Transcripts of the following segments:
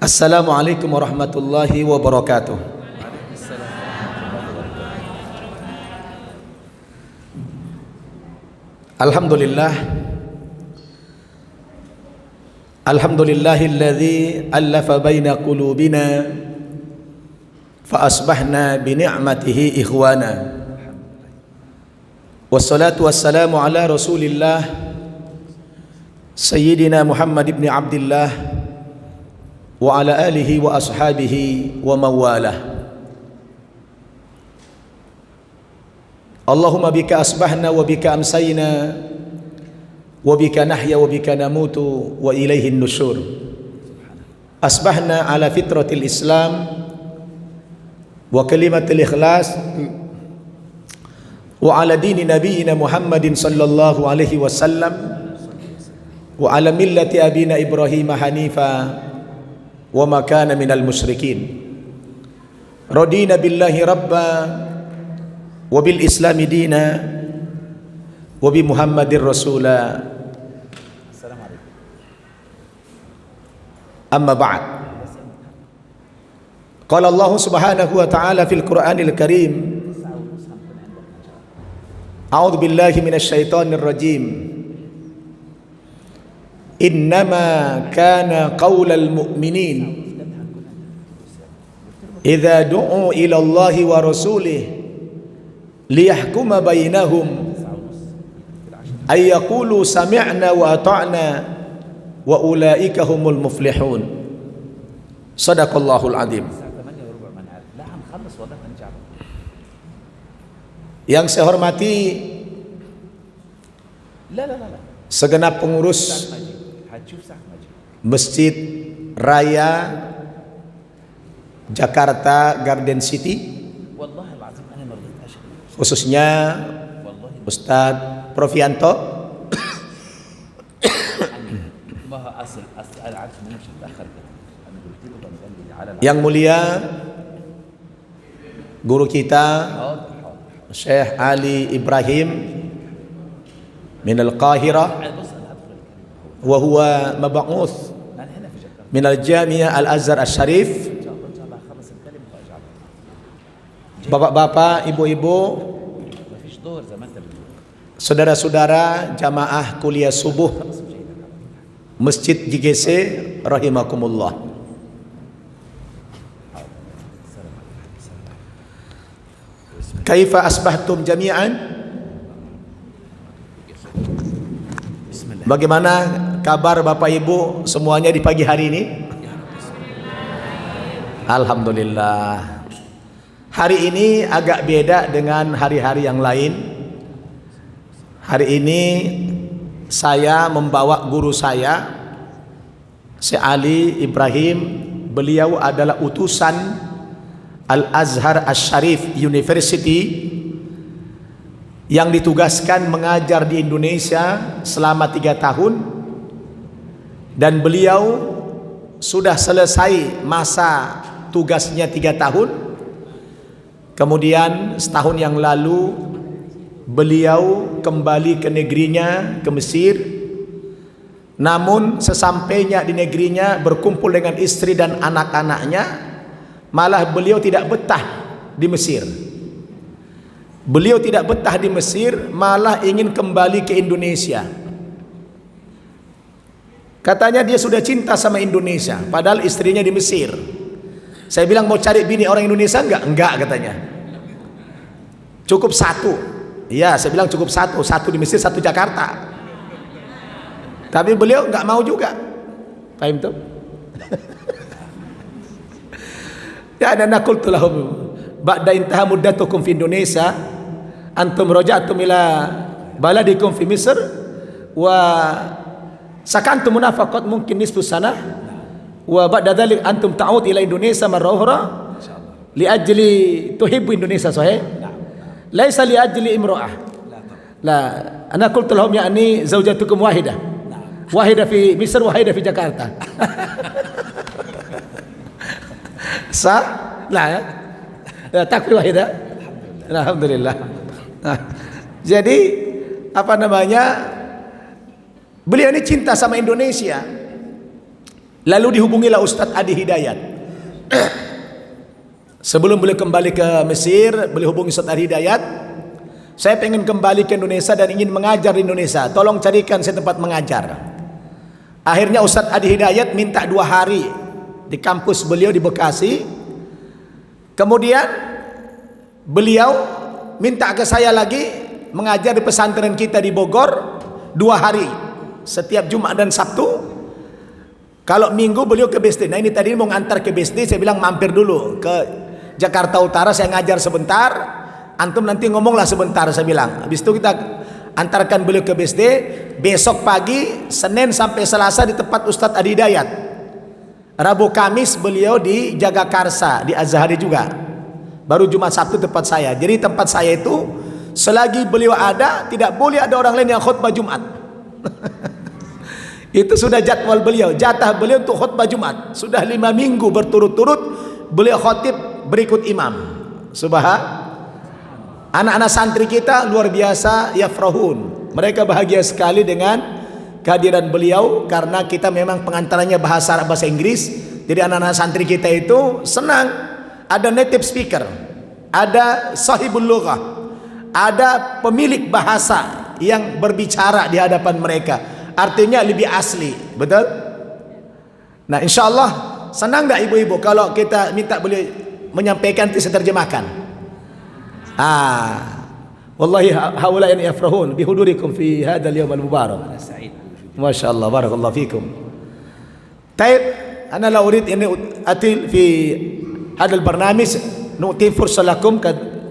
Assalamualaikum warahmatullahi wabarakatuh. Alhamdulillah. Alhamdulillahilladzi allafa baina qulubina fa asbahna bi ni'matihi ikhwana. Wassalatu wassalamu ala Rasulillah Sayyidina Muhammad ibn Abdullah wa ala alihi wa ashabihi wa mawalah. Allahumma bika asbahna wa bika amsayna wa bika nahya wa bika namutu wa ilaihi nusyur. Asbahna ala fitratil Islam wa kalimatil ikhlas wa ala dini nabiyyina Muhammadin sallallahu alaihi wasallam wa ala millati abina Ibrahim hanifa wa ma kana minal musyrikin. Radina billahi rabba wa bil islami dina wa bi Muhammadir rasula. Assalamualaikum. Amma ba'd. Qala Allah subhanahu wa ta'ala fil Qur'anil Karim, A'udzu billahi minasy syaithanir rajim. Innama kana qaulal mu'minin idza du'u ila Allahi wa rasulih liyahkuma bainahum ay yaqulu sami'na wa ata'na wa ulaika humul muflihun. Shadaqallahul azim. Yang saya hormati segenap pengurus Masjid Raya Jakarta Garden City, khususnya Ustadz Profianto, yang mulia guru kita Syekh Ali Ibrahim min Al-Qahirah wa huwa mab'uts min Al-Jami'ah Al-Azhar Asy-Syarif. Bapak-bapak, ibu-ibu, saudara-saudara jamaah kuliah subuh Masjid JGC rahimakumullah. Kaifa asbahtum jami'an? Bagaimana kabar Bapak Ibu semuanya di pagi hari ini? Alhamdulillah. Hari ini agak beda dengan hari-hari yang lain. Hari ini saya membawa guru saya, Syekh Ali Ibrahim. Beliau adalah utusan Al-Azhar Asy-Syarif University yang ditugaskan mengajar di Indonesia selama 3 tahun, dan beliau sudah selesai masa tugasnya 3 tahun. Kemudian setahun yang lalu beliau kembali ke negerinya, ke Mesir. Namun sesampainya di negerinya berkumpul dengan istri dan anak-anaknya, malah beliau tidak betah di Mesir. Beliau tidak betah di Mesir, malah ingin kembali ke Indonesia. Katanya dia sudah cinta sama Indonesia, padahal istrinya di Mesir. Saya bilang, mau cari bini orang Indonesia enggak? Enggak, katanya. Cukup 1. Iya, saya bilang cukup 1. 1 di Mesir, 1 Jakarta. Tapi beliau enggak mau juga. Paham tuh? Ya, ana qultu lahum ba'da intaha muddatukum fi Indonesia antum raja'tum ila baladikum fi Misr wa sakantum munafaqat mungkin nisfu sana wa ba'da dzalik antum ta'ud ila Indonesia marra ukhra li ajli tuhibbu Indonesia sahih laisa li ajli imra'ah la ana qultu lahum ya'ni zawjatukum wahidah fi Misr wahidah fi Jakarta. Sah? Lah ya. Takbir wahidah. Alhamdulillah. Nah, jadi apa namanya? Beliau ini cinta sama Indonesia. Lalu dihubungilah Ustadz Adi Hidayat. Sebelum beliau kembali ke Mesir, beliau hubungi Ustadz Adi Hidayat. Saya pengen kembali ke Indonesia dan ingin mengajar di Indonesia. Tolong carikan saya tempat mengajar. Akhirnya Ustadz Adi Hidayat minta 2 hari di kampus beliau di Bekasi. Kemudian beliau minta ke saya lagi mengajar di pesantren kita di Bogor 2 hari, setiap Jumat dan Sabtu. Kalau Minggu beliau ke BSD. Nah ini tadi mau ngantar ke BSD, saya bilang mampir dulu ke Jakarta Utara, saya ngajar sebentar, antum nanti ngomonglah sebentar, saya bilang. Habis itu kita antarkan beliau ke BSD. Besok pagi Senin sampai Selasa di tempat Ustadz Adi Hidayat. Rabu Kamis beliau di Jagakarsa di Azhari juga. Baru Jumat Sabtu tempat saya. Jadi tempat saya itu selagi beliau ada, tidak boleh ada orang lain yang khutbah Jumat. Itu sudah jadwal beliau, jatah beliau untuk khutbah Jumat. Sudah 5 minggu berturut-turut beliau khutib berikut imam. Anak-anak santri kita luar biasa, yafrahun. Mereka bahagia sekali dengan kehadiran beliau karena kita memang pengantarannya bahasa Arab, bahasa Inggris. Jadi anak-anak santri kita itu senang. Ada native speaker, ada sahibul lughah, ada pemilik bahasa yang berbicara di hadapan mereka. Artinya lebih asli, betul? Nah, insya Allah senang nggak ibu-ibu kalau kita minta beliau menyampaikan, nanti saya terjemahkan. Wallahi haula yang yafrahun bihudurikum fi hadzal yawm al-mubarak. Masya Allah, barakallahu fikum. Taib, ana la urid ini atil fi hadzal barnamij nu'ti fursah lakum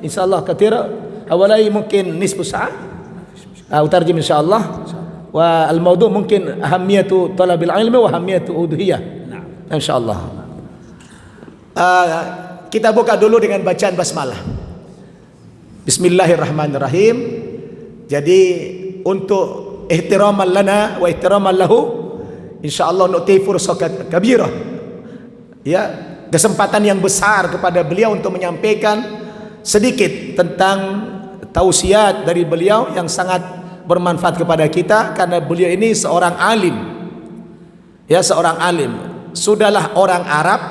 insyaallah kathira hawalai mungkin nisfu sa'ah. Utarjim insyaallah. والموضوع ممكن أهمية طلب العلم وأهمية أضحية إن شاء الله. Kita buka dulu dengan bacaan basmalah. Bismillahirrahmanirrahim. Jadi untuk ihtiraman lana wa ihtiraman lahu, insyaallah nu'ti fursah kabirah. Ya, kesempatan yang besar kepada beliau untuk menyampaikan sedikit tentang tausiat dari beliau yang sangat bermanfaat kepada kita karena beliau ini seorang alim. Ya, seorang alim. Sudahlah orang Arab,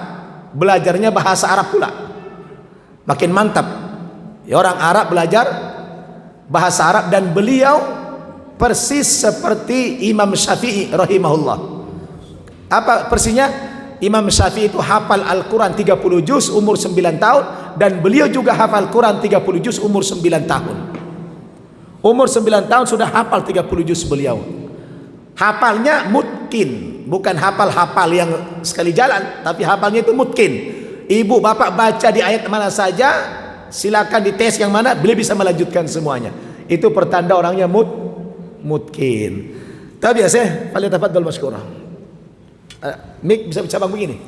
belajarnya bahasa Arab pula. Makin mantap. Ya, orang Arab belajar bahasa Arab dan beliau persis seperti Imam Syafi'i rahimahullah. Apa persisnya? Imam Syafi'i itu hafal Al-Quran 30 juz umur 9 tahun dan beliau juga hafal Quran 30 juz umur 9 tahun. Umur 9 tahun sudah hafal 30 juz beliau. Hafalnya mutkin, bukan hafal-hafal yang sekali jalan, tapi hafalnya itu mutkin. Ibu bapak baca di ayat mana saja, silakan dites yang mana, beliau bisa melanjutkan semuanya. Itu pertanda orangnya mutkin. Tapi ya saya, falyatafaddal masykurah. Mik bisa cabang begini.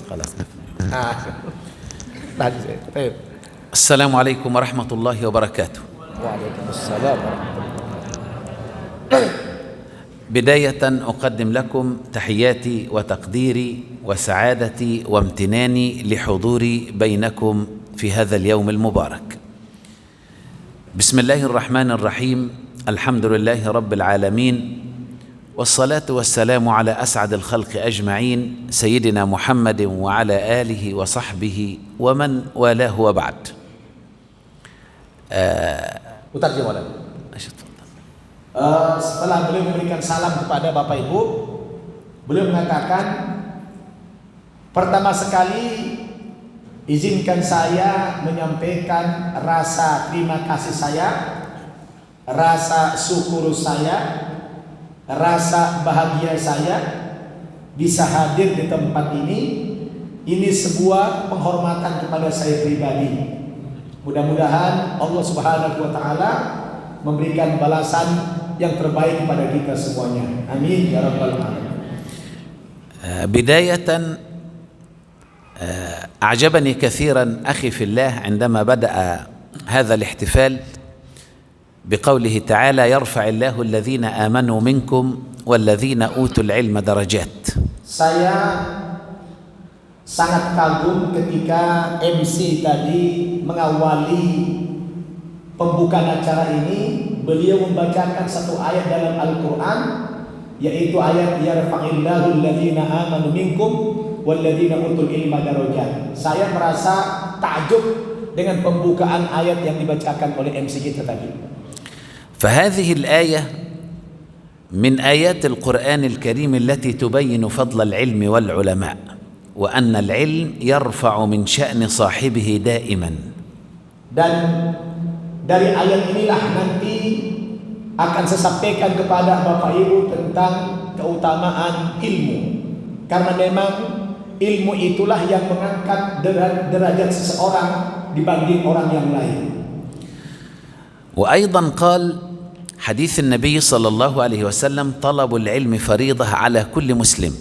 Assalamualaikum warahmatullahi wabarakatuh. Waalaikumsalam. بداية أقدم لكم تحياتي وتقديري وسعادتي وامتناني لحضوري بينكم في هذا اليوم المبارك. بسم الله الرحمن الرحيم. الحمد لله رب العالمين، والصلاة والسلام على أسعد الخلق أجمعين سيدنا محمد وعلى آله وصحبه ومن والاه وبعد. Setelah beliau memberikan salam kepada Bapak Ibu, beliau mengatakan, pertama sekali izinkan saya menyampaikan rasa terima kasih saya, rasa syukur saya, rasa bahagia saya bisa hadir di tempat ini. Ini sebuah penghormatan kepada saya pribadi. Mudah-mudahan Allah Subhanahu wa taala memberikan balasan yang terbaik kepada kita semuanya. Amin ya rabbal alamin. بداية أعجبني كثيرا أخي في الله عندما بدأ هذا الاحتفال بقوله تعالى يرفع الله الذين آمنوا منكم والذين أوتوا العلم درجات. Saya sangat kagum ketika MC tadi mengawali pembukaan acara ini, beliau membacakan satu ayat dalam Al-Quran yaitu ayat yarfa'illahu alladhina amanu minkum walladzina utul ilma darajat. Saya merasa takjub dengan pembukaan ayat yang dibacakan oleh MC kita tadi. فهذه الآية من آيات القرآن الكريم التي تبين فضل العلم والعلماء وأن العلم يرفع من شأن صاحبه دائما. Dan dari ayat inilah nanti akan saya sampaikan kepada Bapak Ibu tentang keutamaan ilmu. Karena memang ilmu itulah yang mengangkat derajat seseorang dibanding orang yang lain. وأيضا قال حديث النبي صلى الله عليه وسلم طلب العلم فريضة على كل مسلم.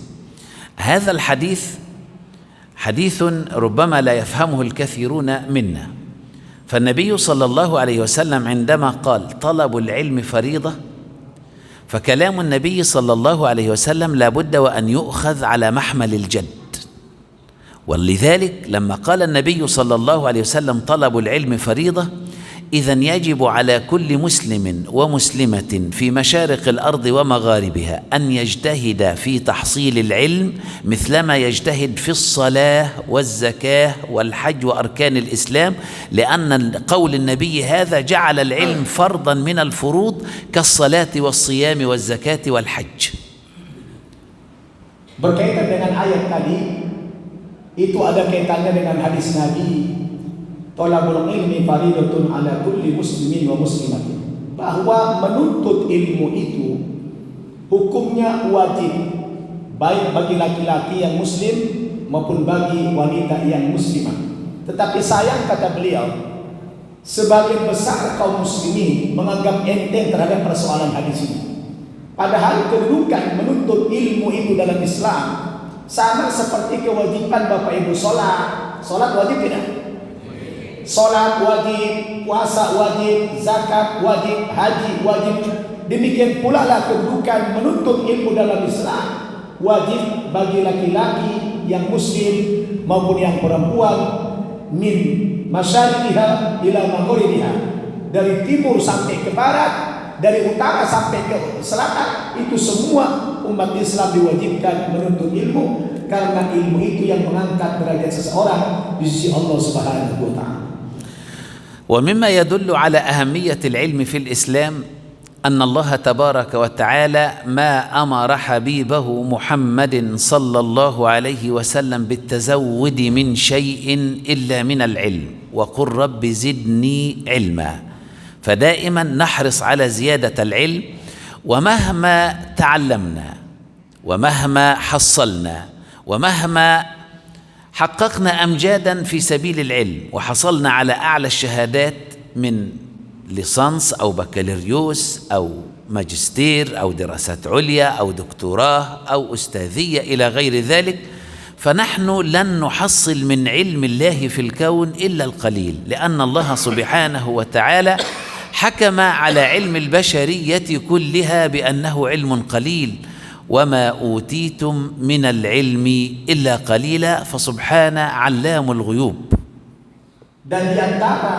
هذا الحديث حديث ربما لا يفهمه الكثيرون منا، فالنبي صلى الله عليه وسلم عندما قال طلب العلم فريضة فكلام النبي صلى الله عليه وسلم لا بد وأن يؤخذ على محمل الجد. ولذلك لما قال النبي صلى الله عليه وسلم طلب العلم فريضة إذن يجب على كل مسلم ومسلمة في مشارق الأرض ومغاربها أن يجتهد في تحصيل العلم مثلما يجتهد في الصلاة والزكاة والحج وأركان الإسلام، لأن قول النبي هذا جعل العلم فرضا من الفروض كالصلاة والصيام والزكاة والحج. Berkaitan dengan ayat tadi, itu ada kaitannya dengan hadis Nabi, Thalabul ilmi faridatun ala kulli muslimin wa muslimatin, bahwa menuntut ilmu itu hukumnya wajib baik bagi laki-laki yang muslim maupun bagi wanita yang muslimah. Tetapi sayang, kata beliau, sebagian besar kaum muslimin menganggap enteng terhadap persoalan hadis ini. Padahal kedudukan menuntut ilmu itu dalam Islam sama seperti kewajiban Bapak Ibu sholat. Sholat wajib tidak? Sholat wajib, puasa wajib, zakat wajib, haji wajib. Demikian pula lah kedudukan menuntut ilmu dalam Islam wajib bagi laki-laki yang muslim maupun yang perempuan, min masyariqiha ila maghribiha, dari timur sampai ke barat, dari utara sampai ke selatan, itu semua umat Islam diwajibkan menuntut ilmu, karena ilmu itu yang mengangkat derajat seseorang di sisi Allah Subhanahu wa taala. ومما يدل على أهمية العلم في الإسلام أن الله تبارك وتعالى ما أمر حبيبه محمد صلى الله عليه وسلم بالتزود من شيء إلا من العلم، وقل رب زدني علما. فدائما نحرص على زيادة العلم، ومهما تعلمنا ومهما حصلنا ومهما حققنا أمجادا في سبيل العلم وحصلنا على أعلى الشهادات من ليسانس أو بكالوريوس أو ماجستير أو دراسات عليا أو دكتوراه أو أستاذية إلى غير ذلك، فنحن لن نحصل من علم الله في الكون إلا القليل، لأن الله سبحانه وتعالى حكم على علم البشرية كلها بأنه علم قليل، وما أوتيتم من العلم إلا قليلا، فسبحان علام الغيوب. Dan di antara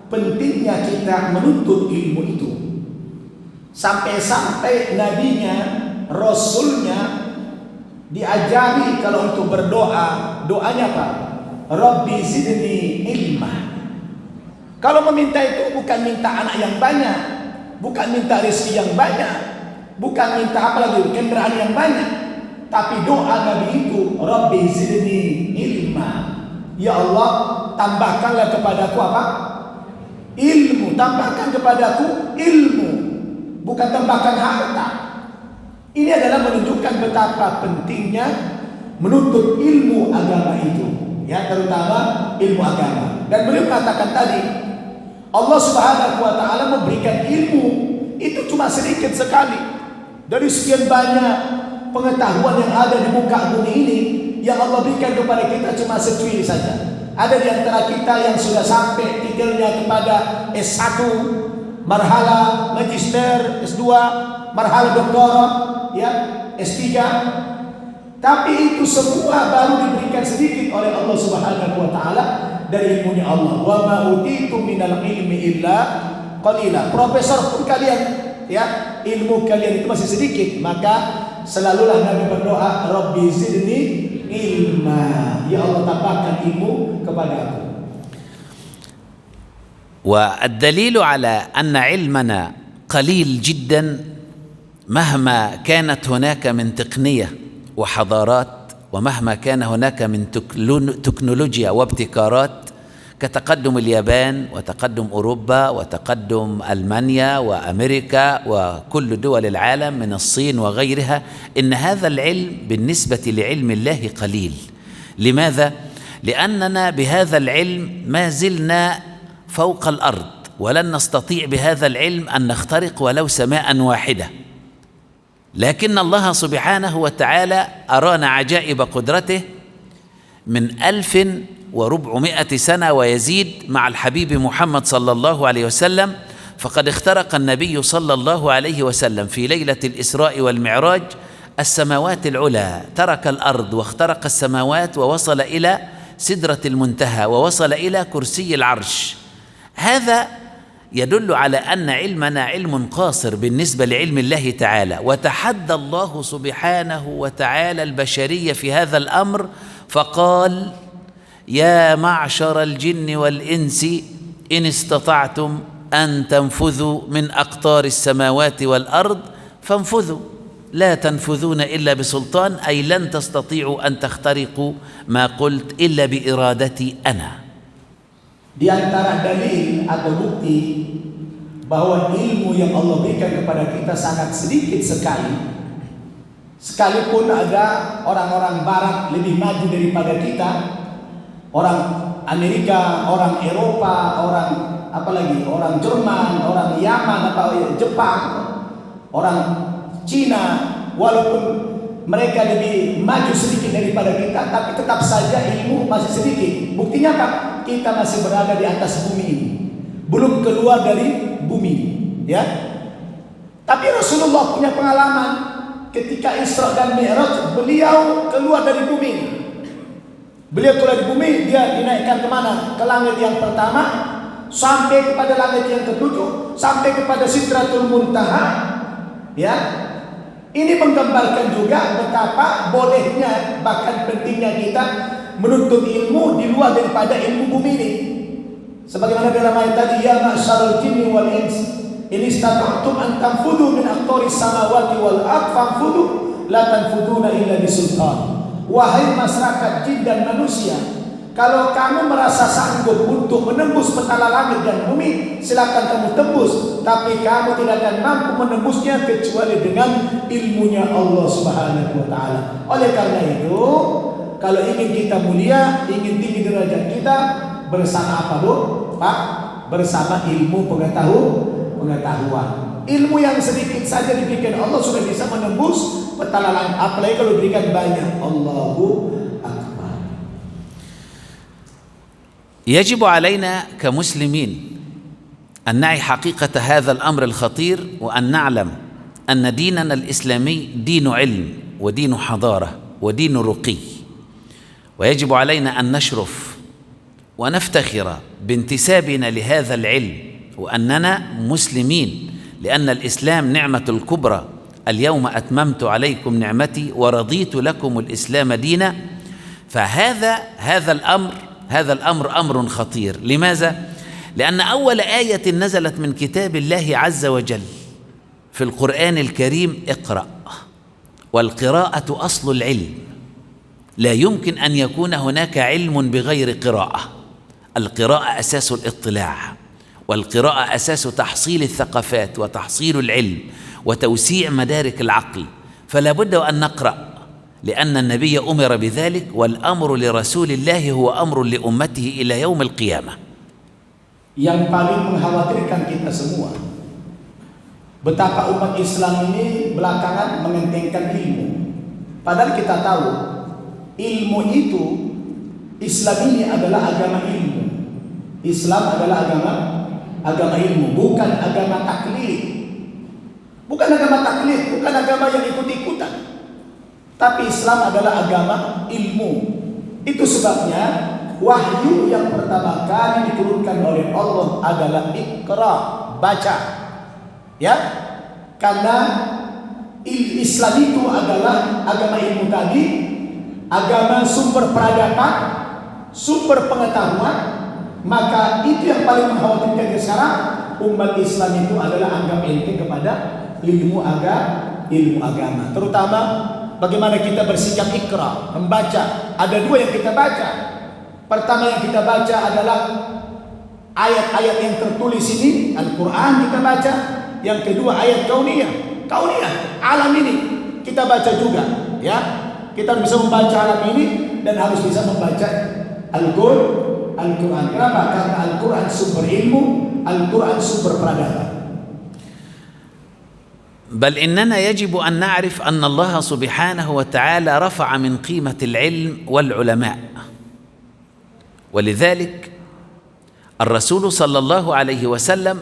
pentingnya kita menuntut ilmu itu, sampai-sampai nabinya, rasulnya diajari kalau untuk berdoa, doanya apa? Rabbi zidni ilma. Kalau meminta itu bukan minta anak yang banyak, bukan minta rezeki yang banyak, bukan minta apa lagi, kendaraan yang banyak, tapi doa Nabi itu Rabbi zidni ilma. Ya Allah, tambahkanlah kepadaku apa? Ilmu. Tambahkan kepadaku ilmu, bukan tambahkan harta. Ini adalah menunjukkan betapa pentingnya menuntut ilmu agama itu, ya, terutama ilmu agama. Dan beliau katakan tadi, Allah Subhanahu wa taala memberikan ilmu itu cuma sedikit sekali. Dari sekian banyak pengetahuan yang ada di muka bumi ini, yang Allah berikan kepada kita cuma secuil saja. Ada di antara kita yang sudah sampai titelnya kepada S1, marhala magister, S2, marhala doktor, ya, S3. Tapi itu semua baru diberikan sedikit oleh Allah Subhanahu wa taala dari ilmunya Allah. Wa ma utitum minal ilmi illa qalila. Profesor pun kalian ya, ilmu kalian itu masih sedikit, maka selalulah Nabi berdoa, Rabbi zidni ilma, ya Allah tambahkan ilmu kepada aku. والدليل على أن علمنا قليل جدا مهما كانت هناك من تقنية وحضارات، ومهما كان هناك من تكنولوجيا وابتكارات كتقدم اليابان وتقدم أوروبا وتقدم ألمانيا وأمريكا وكل دول العالم من الصين وغيرها، إن هذا العلم بالنسبة لعلم الله قليل. لماذا؟ لأننا بهذا العلم ما زلنا فوق الأرض، ولن نستطيع بهذا العلم أن نخترق ولو سماء واحدة، لكن الله سبحانه وتعالى أرانا عجائب قدرته من 1400 سنة ويزيد مع الحبيب محمد صلى الله عليه وسلم. فقد اخترق النبي صلى الله عليه وسلم في ليلة الإسراء والمعراج السماوات العلى، ترك الأرض واخترق السماوات ووصل إلى سدرة المنتهى ووصل إلى كرسي العرش. هذا يدل على أن علمنا علم قاصر بالنسبة لعلم الله تعالى، وتحدى الله سبحانه وتعالى البشرية في هذا الأمر فقال: يا معشر الجن والإنس إن استطعتم أن تنفذوا من أقطار السماوات والأرض فانفذوا لا تنفذون إلا بسلطان، أي لن تستطيعوا أن تخترقوا ما قلت إلا بإرادتي أنا. Di antara dalil atau bukti bahwa ilmu yang Allah berikan kepada kita sangat sedikit sekali, sekalipun ada orang-orang barat lebih maju daripada kita, orang Amerika, orang Eropa, orang apalagi orang Jerman, orang Yaman atau Jepang, orang Cina, walaupun mereka lebih maju sedikit daripada kita, tapi tetap saja ilmu masih sedikit. Buktinya apa? Kita masih berada di atas bumi ini, belum keluar dari bumi, ya. Tapi Rasulullah punya pengalaman ketika Isra dan Mi'raj, beliau keluar dari bumi. Beliau keluar dari bumi, dia dinaikkan kemana? Ke langit yang pertama, sampai kepada langit yang ketujuh, sampai kepada Sidratul Muntaha, ya. Ini menggambarkan juga betapa bolehnya, bahkan pentingnya kita menuntut ilmu di luar daripada ilmu bumi ini. Sebagaimana dalam ayat tadi, ya ma'syarul jinni wal ins in istata'tum an tanfudu min aqtaris samawati wal ard fanfudu la tanfuduna illa bisultan. Wahai masyarakat jin dan manusia, kalau kamu merasa sanggup untuk menembus petala langit dan bumi, silakan kamu tembus, tapi kamu tidak akan mampu menembusnya kecuali dengan ilmunya Allah Subhanahu wa taala. Oleh karena itu, kalau ingin kita mulia, ingin tinggi derajat kita, bersama apa, Bu? Pak? Bersama ilmu pengetahuan. Ilmu yang sedikit saja diberikan Allah sudah bisa menembus petala langit, apalagi kalau diberikan banyak. Allahu akbar. يجب علينا كمسلمين أن نعي حقيقة هذا الأمر الخطير، وأن نعلم أن ديننا الإسلامي دين علم ودين حضارة ودين رقي، ويجب علينا أن نشرف ونفتخر بانتسابنا لهذا العلم وأننا مسلمين، لأن الإسلام نعمة الكبرى. اليوم أتممت عليكم نعمتي ورضيت لكم الإسلام دينا. هذا الأمر أمر خطير. لماذا؟ لأن أول آية نزلت من كتاب الله عز وجل في القرآن الكريم اقرأ، والقراءة أصل العلم، لا يمكن أن يكون هناك علم بغير قراءة. القراءة أساس الاطلاع، والقراءة أساس تحصيل الثقافات وتحصيل العلم وتوسيع مدارك العقل، فلا بد أن نقرأ، لأن النبي أمر بذلك، والأمر لرسول الله هو أمر لأمته إلى يوم القيامة. Yang paling mengkhawatirkan kita semua, betapa umat Islam ini belakangan mengentengkan ilmu. Padahal kita tahu ilmu itu, Islam ini adalah agama ilmu. Islam adalah agama ilmu, bukan agama taklid. Bukan agama taklid, bukan agama yang ikut-ikutan. Tapi Islam adalah agama ilmu. Itu sebabnya wahyu yang pertama kali diturunkan oleh Allah adalah Iqra, baca. Ya. Karena Islam itu adalah agama ilmu tadi, agama sumber peradaban, sumber pengetahuan. Maka itu yang paling mengkhawatirkan sekarang, umat Islam itu adalah anggap enteng kepada ilmu agama. Terutama bagaimana kita bersikap ikra, membaca. Ada dua yang kita baca. Pertama yang kita baca adalah ayat-ayat yang tertulis ini, Al-Quran kita baca. Yang kedua ayat kauniyah, alam ini kita baca juga, ya. Kita bisa membaca alam ini dan harus bisa membaca Al-Quran. Kenapa? Karena Al-Quran sumber ilmu, Al-Quran sumber peradaban. بل إننا يجب أن نعرف أن الله سبحانه وتعالى رفع من قيمة العلم والعلماء، ولذلك الرسول صلى الله عليه وسلم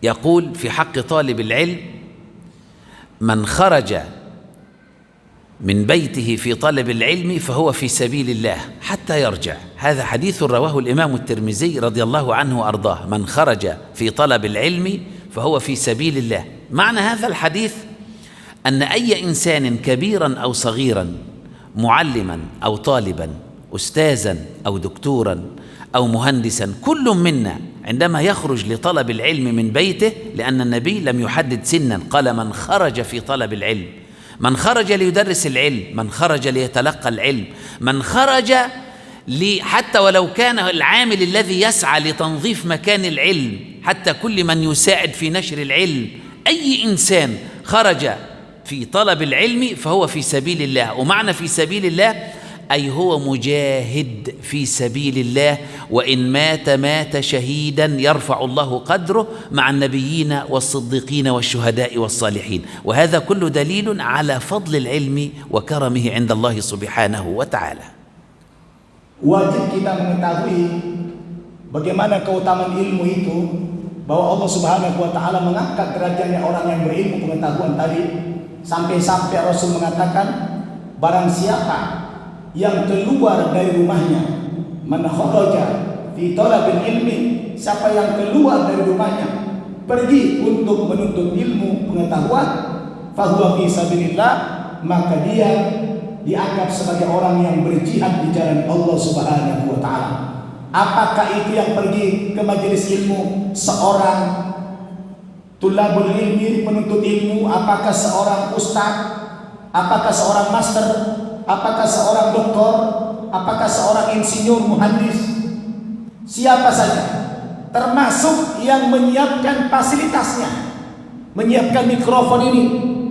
يقول في حق طالب العلم: من خرج من بيته في طلب العلم فهو في سبيل الله حتى يرجع. هذا حديث رواه الإمام الترمذي رضي الله عنه وأرضاه: من خرج في طلب العلم فهو في سبيل الله. معنى هذا الحديث أن أي إنسان كبيرا أو صغيرا، معلما أو طالبا، أستاذا أو دكتورا أو مهندسا، كل منا عندما يخرج لطلب العلم من بيته، لأن النبي لم يحدد سنا، قال: من خرج في طلب العلم، من خرج ليدرس العلم، من خرج ليتلقى العلم، من خرج حتى ولو كان العامل الذي يسعى لتنظيف مكان العلم، حتى كل من يساعد في نشر العلم، أي إنسان خرج في طلب العلم فهو في سبيل الله. ومعنى في سبيل الله أي هو مجاهد في سبيل الله، وإن مات شهيدا يرفع الله قدره مع النبيين والصديقين والشهداء والصالحين. وهذا كله دليل على فضل العلم وكرمه عند الله سبحانه وتعالى. Wajib kita mengetahui bagaimana keutamaan ilmu itu, bahwa Allah Subhanahu wa taala mengangkat derajatnya orang yang berilmu pengetahuan tadi, sampai-sampai Rasul mengatakan, barang siapa yang keluar dari rumahnya, man kharaja fi talabil ilmi, siapa yang keluar dari rumahnya pergi untuk menuntut ilmu pengetahuan, fahuwa fi sabilillah, maka dia dianggap sebagai orang yang berjihad di jalan Allah Subhanahu wa taala. Apakah itu yang pergi ke majelis ilmu seorang tulabul ilmi, penuntut ilmu, apakah seorang ustaz, apakah seorang master, apakah seorang doktor, apakah seorang insinyur, muhandis, siapa saja, termasuk yang menyiapkan fasilitasnya, menyiapkan mikrofon ini,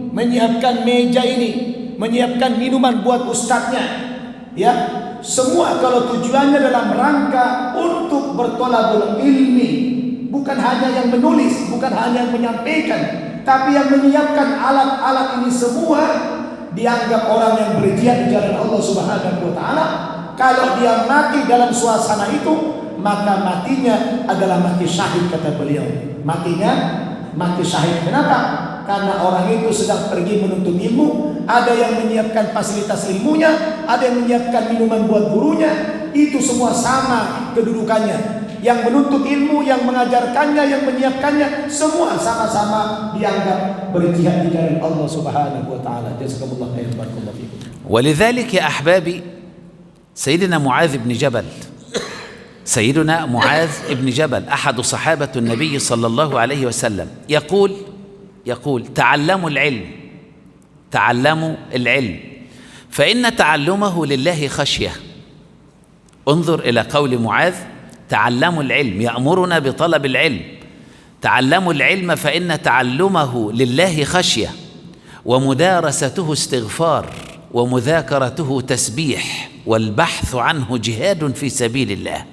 menyiapkan meja ini, menyiapkan minuman buat ustadznya, ya, semua kalau tujuannya dalam rangka untuk bertolabul ilmi, bukan hanya yang menulis, bukan hanya yang menyampaikan, tapi yang menyiapkan alat-alat ini semua, dianggap orang yang berjihad di jalan Allah Subhanahu wa taala. Kalau dia mati dalam suasana itu, maka matinya adalah mati syahid, kata beliau. Matinya mati syahid. Kenapa? Karena orang itu sedang pergi menuntut ilmu, ada yang menyiapkan fasilitas ilmunya, ada yang menyiapkan minuman buat gurunya, itu semua sama kedudukannya. Yang menuntut ilmu, yang mengajarkannya, yang menyiapkannya, semua sama-sama dianggap berjihad di jalan Allah Subhanahu wa taala. Jazakumullah khairan, barakallahu fikum. ولذلك يا أحبابي سيدنا معاذ بن جبل أحد صحابة النبي صلى الله عليه وسلم يقول تعلموا العلم فإن تعلمه لله خشية. انظر إلى قول معاذ: تعلموا العلم، يأمرنا بطلب العلم. تعلموا العلم فإن تعلمه لله خشية، ومدارسته استغفار، ومذاكرته تسبيح، والبحث عنه جهاد في سبيل الله.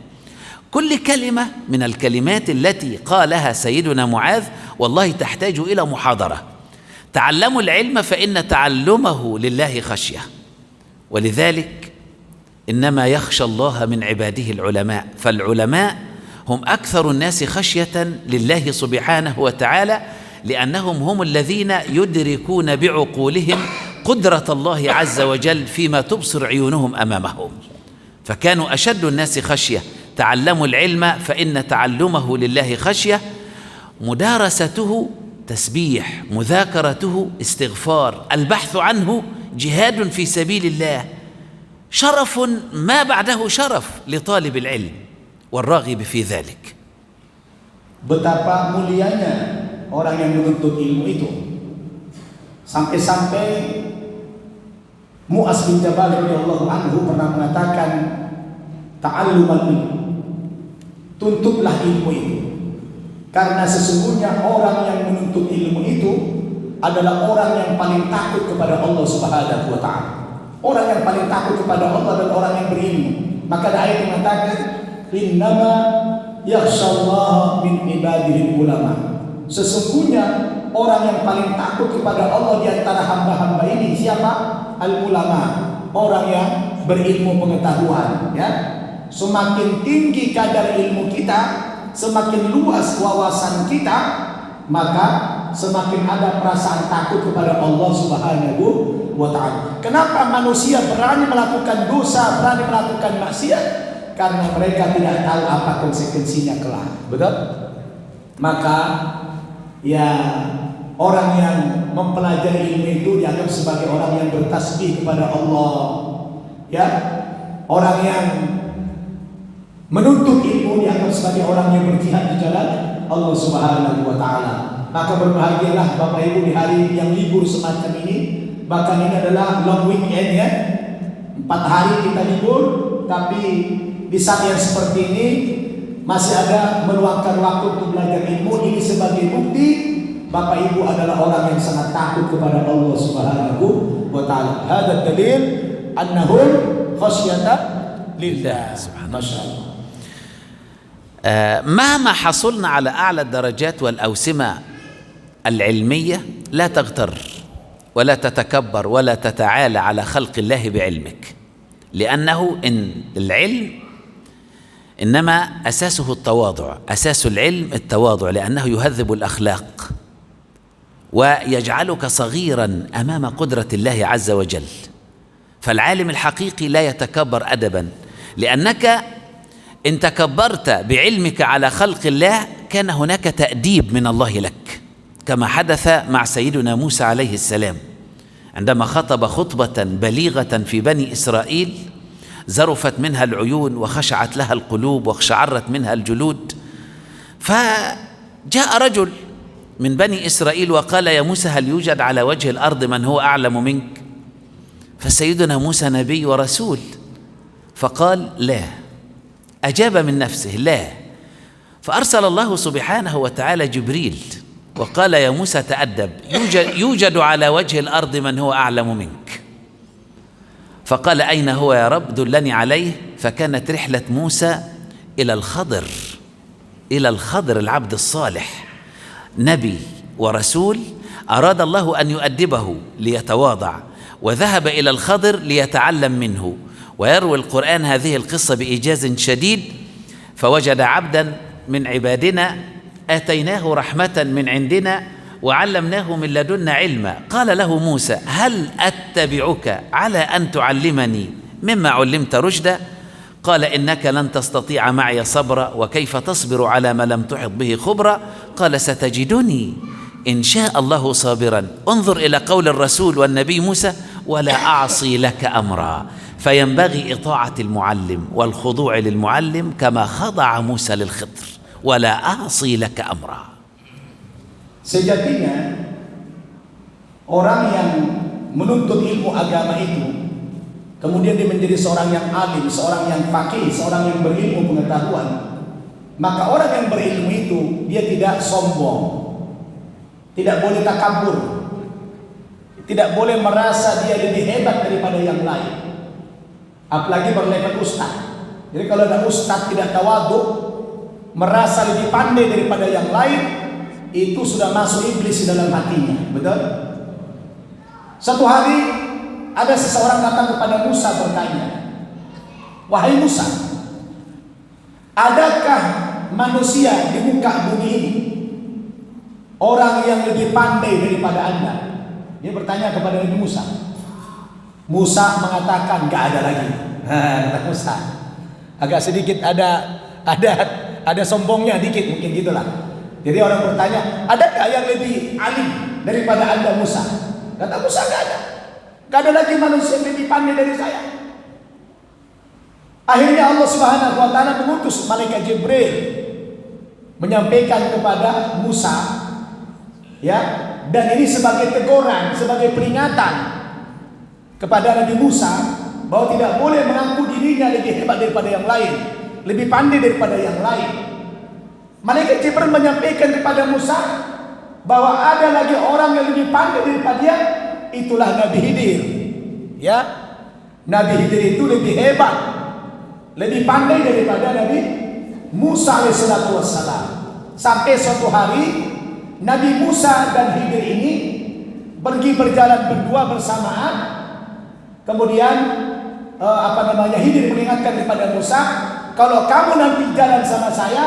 كل كلمة من الكلمات التي قالها سيدنا معاذ والله تحتاج إلى محاضرة. تعلموا العلم فإن تعلمه لله خشية، ولذلك إنما يخشى الله من عباده العلماء، فالعلماء هم أكثر الناس خشية لله سبحانه وتعالى، لأنهم هم الذين يدركون بعقولهم قدرة الله عز وجل فيما تبصر عيونهم أمامهم، فكانوا أشد الناس خشية. تعلموا العلم فإن تعلمه لله خشية، مدارسته تسبيح، مذاكرته استغفار، البحث عنه جهاد في سبيل الله، شرف ما بعده شرف لطالب العلم والراغب في ذلك. Betapa mulianya orang yang menuntut ilmu itu. Sampai-sampai Mu'az bin Jabal radhiyallahu anhu pernah mengatakan, ta'allumal ilmu, tuntutlah ilmu itu. Karena sesungguhnya orang yang menuntut ilmu itu adalah orang yang paling takut kepada Allah Subhanahu wa taala. Orang yang paling takut kepada Allah adalah orang yang berilmu. Maka ada ayat mengatakan, innama yakhshallaha min ibadihi ulama. Sesungguhnya orang yang paling takut kepada Allah di antara hamba-hamba ini siapa? Al-ulama, orang yang berilmu pengetahuan, ya. Semakin tinggi kadar ilmu kita, semakin luas wawasan kita, maka semakin ada perasaan takut kepada Allah Subhanahu wa taala. Kenapa manusia berani melakukan dosa, berani melakukan maksiat? Karena mereka tidak tahu apa konsekuensinya kelak. Betul? Maka ya, orang yang mempelajari ilmu itu dianggap sebagai orang yang bertasbih kepada Allah. Ya, orang yang menuntut ilmu dianggap sebagai orang yang berjihad di jalan Allah Subhanahu wa taala. Maka berbahagialah Bapak Ibu di hari yang libur semacam ini. Bahkan ini adalah long weekend, ya. 4 hari kita libur, tapi di saat yang seperti ini masih ada meluangkan waktu untuk belajar ilmu. Ini sebagai bukti Bapak Ibu adalah orang yang sangat takut kepada Allah Subhanahu wa taala. Hada dalil annahu khasyata lillah. Masyaallah. مهما حصلنا على أعلى الدرجات والأوسمة العلمية لا تغتر ولا تتكبر ولا تتعالى على خلق الله بعلمك، لأنه إن العلم إنما أساسه التواضع، أساس العلم التواضع، لأنه يهذب الأخلاق ويجعلك صغيرا أمام قدرة الله عز وجل. فالعالم الحقيقي لا يتكبر أدبا، لأنك إن تكبرت بعلمك على خلق الله كان هناك تأديب من الله لك، كما حدث مع سيدنا موسى عليه السلام عندما خطب خطبة بليغة في بني إسرائيل زرفت منها العيون وخشعت لها القلوب واقشعرت منها الجلود. فجاء رجل من بني إسرائيل وقال يا موسى هل يوجد على وجه الأرض من هو أعلم منك؟ فسيدنا موسى نبي ورسول فقال لا، أجاب من نفسه لا. فأرسل الله سبحانه وتعالى جبريل وقال يا موسى تأدب، يوجد على وجه الأرض من هو أعلم منك. فقال أين هو يا رب؟ دلني عليه. فكانت رحلة موسى إلى الخضر، إلى الخضر العبد الصالح، نبي ورسول أراد الله أن يؤدبه ليتواضع، وذهب إلى الخضر ليتعلم منه. ويروي القرآن هذه القصة بإيجاز شديد، فوجد عبدا من عبادنا آتيناه رحمة من عندنا وعلمناه من لدنا علما. قال له موسى هل أتبعك على أن تعلمني مما علمت رشدا؟ قال إنك لن تستطيع معي صبرا، وكيف تصبر على ما لم تحط به خبرا؟ قال ستجدني إن شاء الله صابرا. انظر إلى قول الرسول والنبي موسى ولا أعصي لك أمرا. فينبغي إطاعة المعلم والخضوع للمعلم كما خضع موسى للخضر. ولا أعصي لك أمرا. Sejatinya orang yang menuntut ilmu agama itu kemudian dia menjadi seorang yang alim, seorang yang faqih, seorang yang berilmu pengetahuan, maka orang yang berilmu itu dia tidak sombong, tidak boleh takabur, tidak boleh merasa dia lebih hebat daripada yang lain, apalagi berlevel ustaz. Jadi kalau ada ustaz tidak tawadhu, merasa lebih pandai daripada yang lain, itu sudah masuk iblis di dalam hatinya. Betul? Satu hari ada seseorang datang kepada Musa bertanya, wahai Musa, adakah manusia di muka bumi ini orang yang lebih pandai daripada Anda? Dia bertanya kepada Nabi Musa. Musa mengatakan gak ada lagi. Kata Musa, agak sedikit ada sombongnya dikit, mungkin gitulah. Jadi orang bertanya, adakah yang lebih alim daripada Anda Musa? Kata Musa, gak ada. Gak ada lagi manusia yang lebih pandai dari saya. Akhirnya Allah Subhanahu wa taala mengutus malaikat Jibril menyampaikan kepada Musa, ya, dan ini sebagai teguran, sebagai peringatan kepada Nabi Musa bahwa tidak boleh mengaku dirinya lebih hebat daripada yang lain, lebih pandai daripada yang lain. Malaikat Jibril menyampaikan kepada Musa bahwa ada lagi orang yang lebih pandai daripada dia, itulah Nabi Khidir. Ya, Nabi Khidir itu lebih hebat, lebih pandai daripada Nabi Musa alaihissalatu wassalam. Sampai suatu hari Nabi Musa dan Khidir ini pergi berjalan berdua bersamaan. Kemudian Khidir mengingatkan kepada Musa, kalau kamu nanti jalan sama saya,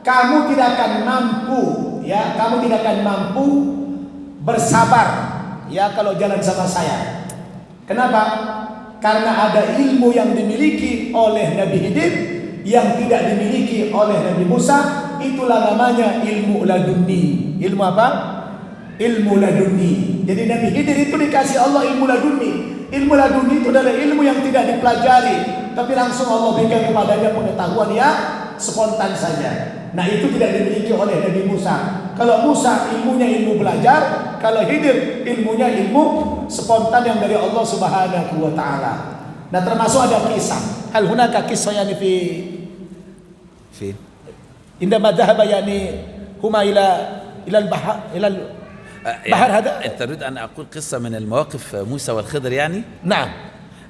kamu tidak akan mampu, ya, kamu tidak akan mampu bersabar, ya, kalau jalan sama saya. Kenapa? Karena ada ilmu yang dimiliki oleh Nabi Khidir yang tidak dimiliki oleh Nabi Musa. Itulah namanya ilmu laduni. Ilmu apa? Ilmu laduni. Jadi Nabi Khidir itu dikasih Allah ilmu laduni. Ilmu laduni itu adalah ilmu yang tidak dipelajari, tapi langsung Allah berikan kepadanya pengetahuan yang spontan saja. Nah, itu tidak dimiliki oleh Nabi Musa. Kalau Musa ilmunya ilmu belajar, kalau Khidir ilmunya ilmu spontan yang dari Allah Subhanahu wa taala. Nah, termasuk ada kisah. Hal hunaka kisah yani fi indama dhahaba yani huma ila al-bahr البحر هذا. أنت تريد أن أقول قصة من المواقف موسى والخضر يعني؟ نعم.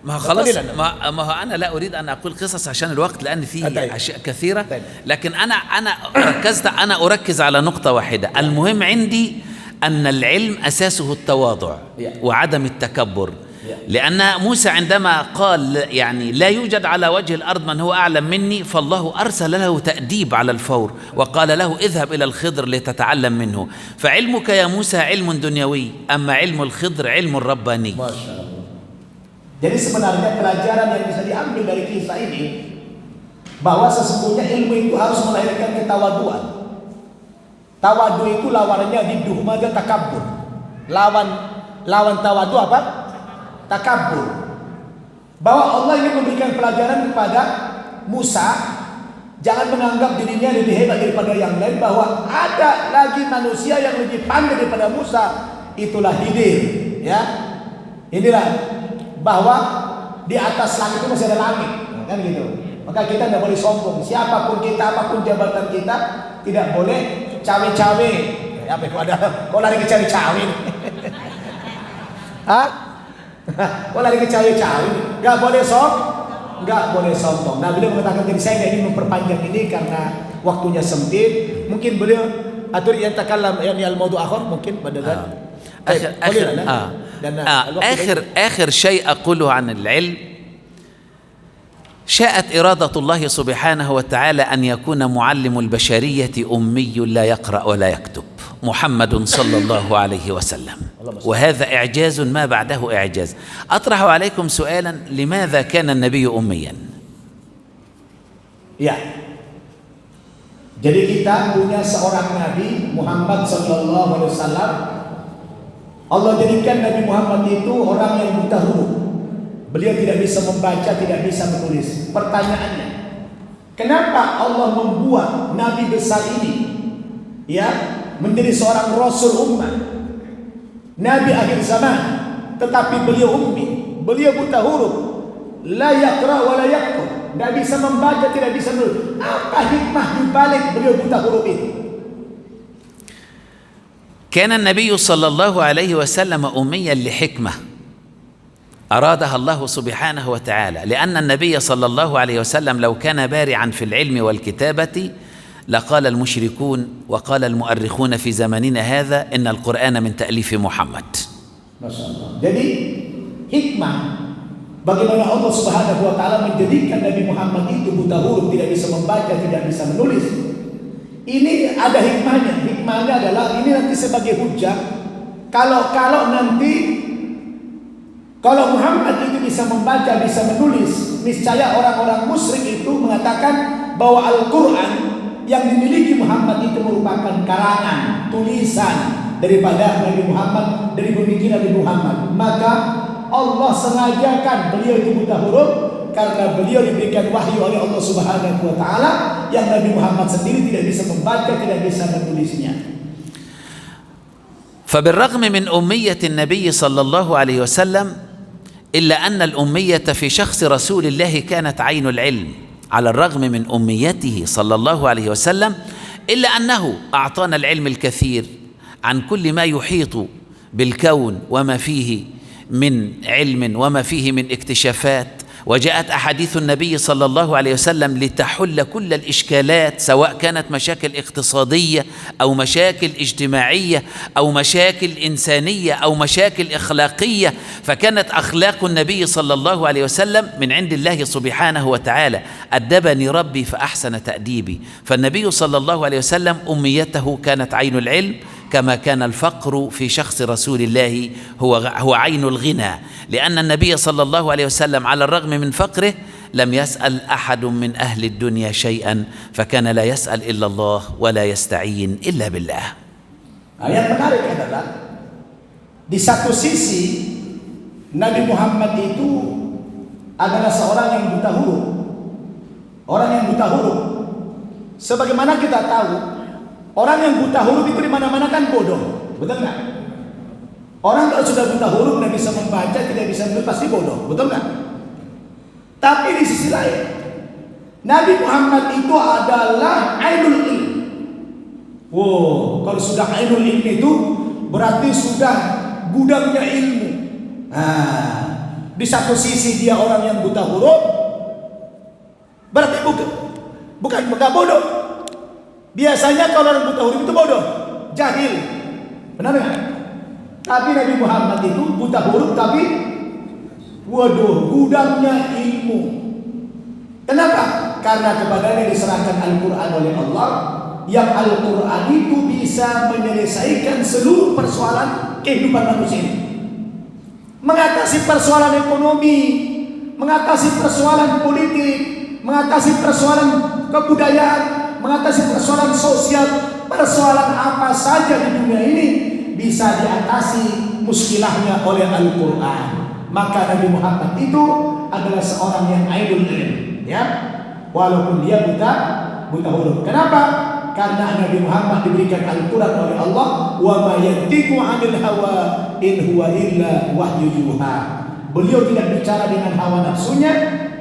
ما هو خلاص، ما هو أنا لا أريد أن أقول قصص عشان الوقت، لأن فيه أشياء كثيرة. لكن أنا أركز على نقطة واحدة. المهم عندي أن العلم أساسه التواضع وعدم التكبر. لأن موسى عندما قال يعني لا يوجد على وجه الأرض من هو أعلم مني، فالله أرسل له تأديب على الفور وقال له اذهب إلى الخضر لتتعلم منه. فعلمك يا موسى علم دنيوي، أما علم الخضر علم رباني. ما شاء الله. Jadi sebenarnya pelajaran yang bisa diambil dari kisah ini bahwa sesungguhnya ilmu itu harus melahirkan ketawaduan. Tawadu itu lawannya didduh maga takabbur. Lawan tawadu apa? Takabur. Bahwa Allah ingin memberikan pelajaran kepada Musa, jangan menganggap dirinya lebih hebat daripada yang lain, bahwa ada lagi manusia yang lebih pandai daripada Musa, itulah Khidir, ya. Inilah bahwa di atas langit itu masih ada langit, kan gitu. Maka kita tidak boleh sombong, siapapun kita, apapun jabatan kita, tidak boleh cawe-cawe. Apa itu ada? Kok lari ke cawe-cawe? Hah? Kok lari ke cawe-cawe? Gak boleh sombong. Nah, beliau mengatakan tadi, saya tidak ingin memperpanjang ini karena waktunya sempit. Mungkin beliau atur yang takallam yani al-mawdu' akhar mungkin pada آخر شيء أقوله عن العلم، شاءت إرادة الله سبحانه وتعالى أن يكون معلم البشرية أمي لا يقرأ ولا يكتب، محمد صلى الله عليه وسلم، وهذا إعجاز ما بعده إعجاز. أطرح عليكم سؤالا، لماذا كان النبي أميا؟ Ya, jadi kita punya seorang Nabi Muhammad sallallahu alaihi wasallam. Allah jadikan Nabi Muhammad itu orang yang buta huruf. Beliau tidak bisa membaca, tidak bisa menulis. Pertanyaannya, kenapa Allah membuat Nabi besar ini, ya, menjadi seorang Rasul umat, Nabi akhir zaman, tetapi beliau ummi, beliau buta huruf, la yaqra wa la yaktub, tidak bisa membaca, tidak bisa menulis. Apa hikmah dibalik beliau buta huruf itu? كان النبي صلى الله عليه وسلم أميا لحكمة أرادها الله سبحانه وتعالى، لأن النبي صلى الله عليه وسلم لو كان بارعا في العلم والكتابة لقال المشركون وقال المؤرخون في زماننا هذا إن القرآن من تأليف محمد. Masya Allah. Jadi hikmah bagaimana Allah Subhanahu wa taala menjadikan Nabi Muhammad itu buta huruf, tidak bisa membaca, tidak bisa menulis. Ini ada hikmahnya. Hikmahnya adalah ini nanti sebagai hujah. Kalau Muhammad itu bisa membaca, bisa menulis, niscaya orang-orang musyrik itu mengatakan bahwa Al-Quran yang dimiliki Muhammad itu merupakan karangan, tulisan daripada Nabi Muhammad, dari pemikiran Nabi Muhammad, maka Allah sengajakan beliau itu buta huruf karena beliau diberikan wahyu oleh Allah Subhanahu wa taala yang Nabi Muhammad sendiri tidak bisa membaca, tidak bisa menulisnya. فبالرغم من أمية النبي صلى الله عليه وسلم إلا أن الأمية في شخص رسول الله كانت عين العلم، على الرغم من أميته صلى الله عليه وسلم إلا أنه أعطانا العلم الكثير عن كل ما يحيط بالكون وما فيه من علم وما فيه من اكتشافات. وجاءت أحاديث النبي صلى الله عليه وسلم لتحل كل الإشكالات، سواء كانت مشاكل اقتصادية أو مشاكل اجتماعية أو مشاكل إنسانية أو مشاكل إخلاقية. فكانت أخلاق النبي صلى الله عليه وسلم من عند الله سبحانه وتعالى. أدبني ربي فأحسن تأديبي. فالنبي صلى الله عليه وسلم أميته كانت عين العلم، كما كان الفقر في شخص رسول الله هو عين الغنى، لأن النبي صلى الله عليه وسلم على الرغم من فقره لم يسأل أحد من أهل الدنيا شيئا، فكان لا يسأل إلا الله ولا يستعين إلا بالله. Yang menarik adalah di satu sisi Nabi Muhammad itu adalah seorang yang buta huruf, orang yang buta huruf. Sebagaimana kita tahu, orang yang buta huruf itu di mana-mana kan bodoh, betul nggak? Orang kalau sudah buta huruf tidak bisa membaca, tidak bisa menulis, pasti bodoh, betul nggak? Tapi di sisi lain, Nabi Muhammad itu adalah ainul ilm. Wow, kalau sudah ainul ilm itu berarti sudah gudangnya ilmu. Nah, di satu sisi dia orang yang buta huruf, berarti bukan bodoh. Biasanya kalau orang buta huruf itu bodoh, jahil, benar nggak? Tapi Nabi Muhammad itu buta huruf tapi waduh, gudangnya ilmu. Kenapa? Karena kepadanya diserahkan Al-Quran oleh Allah, yang Al-Quran itu bisa menyelesaikan seluruh persoalan kehidupan manusia, mengatasi persoalan ekonomi, mengatasi persoalan politik, mengatasi persoalan kebudayaan, mengatasi persoalan sosial, persoalan apa saja di dunia ini bisa diatasi muskilahnya oleh Al-Quran. Maka Nabi Muhammad itu adalah seorang yang ainul ilm, ya, walaupun dia buta huruf. Kenapa? Karena Nabi Muhammad diberikan Al-Quran oleh Allah, wa ma yantiqu 'anil hawa in huwa illa wahyu yuha. Beliau tidak bicara dengan hawa nafsunya,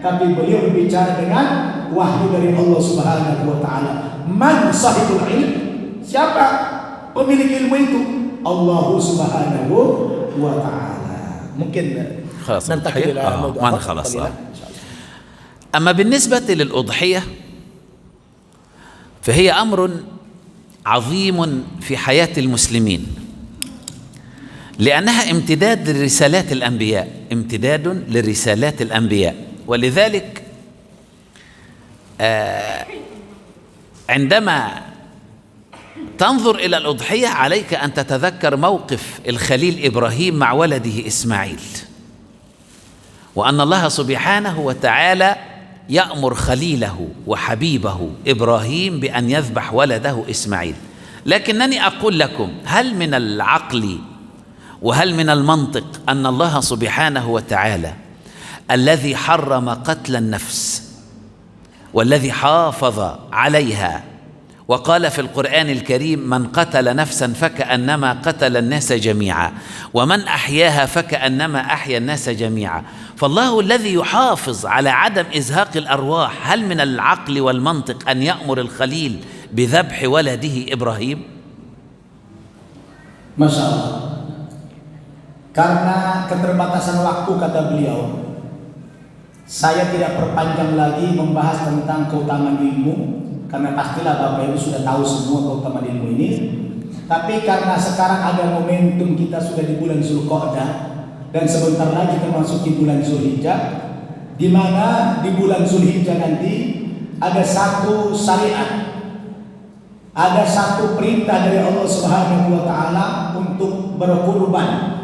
tapi beliau berbicara dengan wahyu dari Allah Subhanahu wa taala. Man sahibul ilm? Siapa pemilik ilmu itu? Allah Subhanahu wa taala. Mungkin ننتقل إلى موضوع خلاص. أما بالنسبة للأضحية فهي أمر عظيم في حياة المسلمين، لأنها امتداد لرسالات الأنبياء، امتداد لرسالات الأنبياء. ولذلك عندما تنظر إلى الأضحية عليك أن تتذكر موقف الخليل إبراهيم مع ولده إسماعيل، وأن الله سبحانه وتعالى يأمر خليله وحبيبه إبراهيم بأن يذبح ولده إسماعيل. لكنني أقول لكم، هل من العقل وهل من المنطق أن الله سبحانه وتعالى الذي حرم قتل النفس والذي حافظ عليها وقال في القرآن الكريم من قتل نفسا فكأنما قتل الناس جميعا ومن أحياها فكأنما أحيا الناس جميعا، فالله الذي يحافظ على عدم إزهاق الأرواح، هل من العقل والمنطق أن يأمر الخليل بذبح ولده إبراهيم؟ Masya Allah. Karena keterbatasan waktu, kata beliau, saya tidak perpanjang lagi membahas tentang keutamaan ilmu, karena pastilah Bapak Ibu sudah tahu semua keutamaan ilmu ini. Tapi karena sekarang ada momentum, kita sudah di bulan Zulqa'dah dan sebentar lagi termasuk di bulan Zulhijjah, di mana di bulan Zulhijjah nanti ada satu syariat, ada satu perintah dari Allah Subhanahu wa taala untuk berkurban.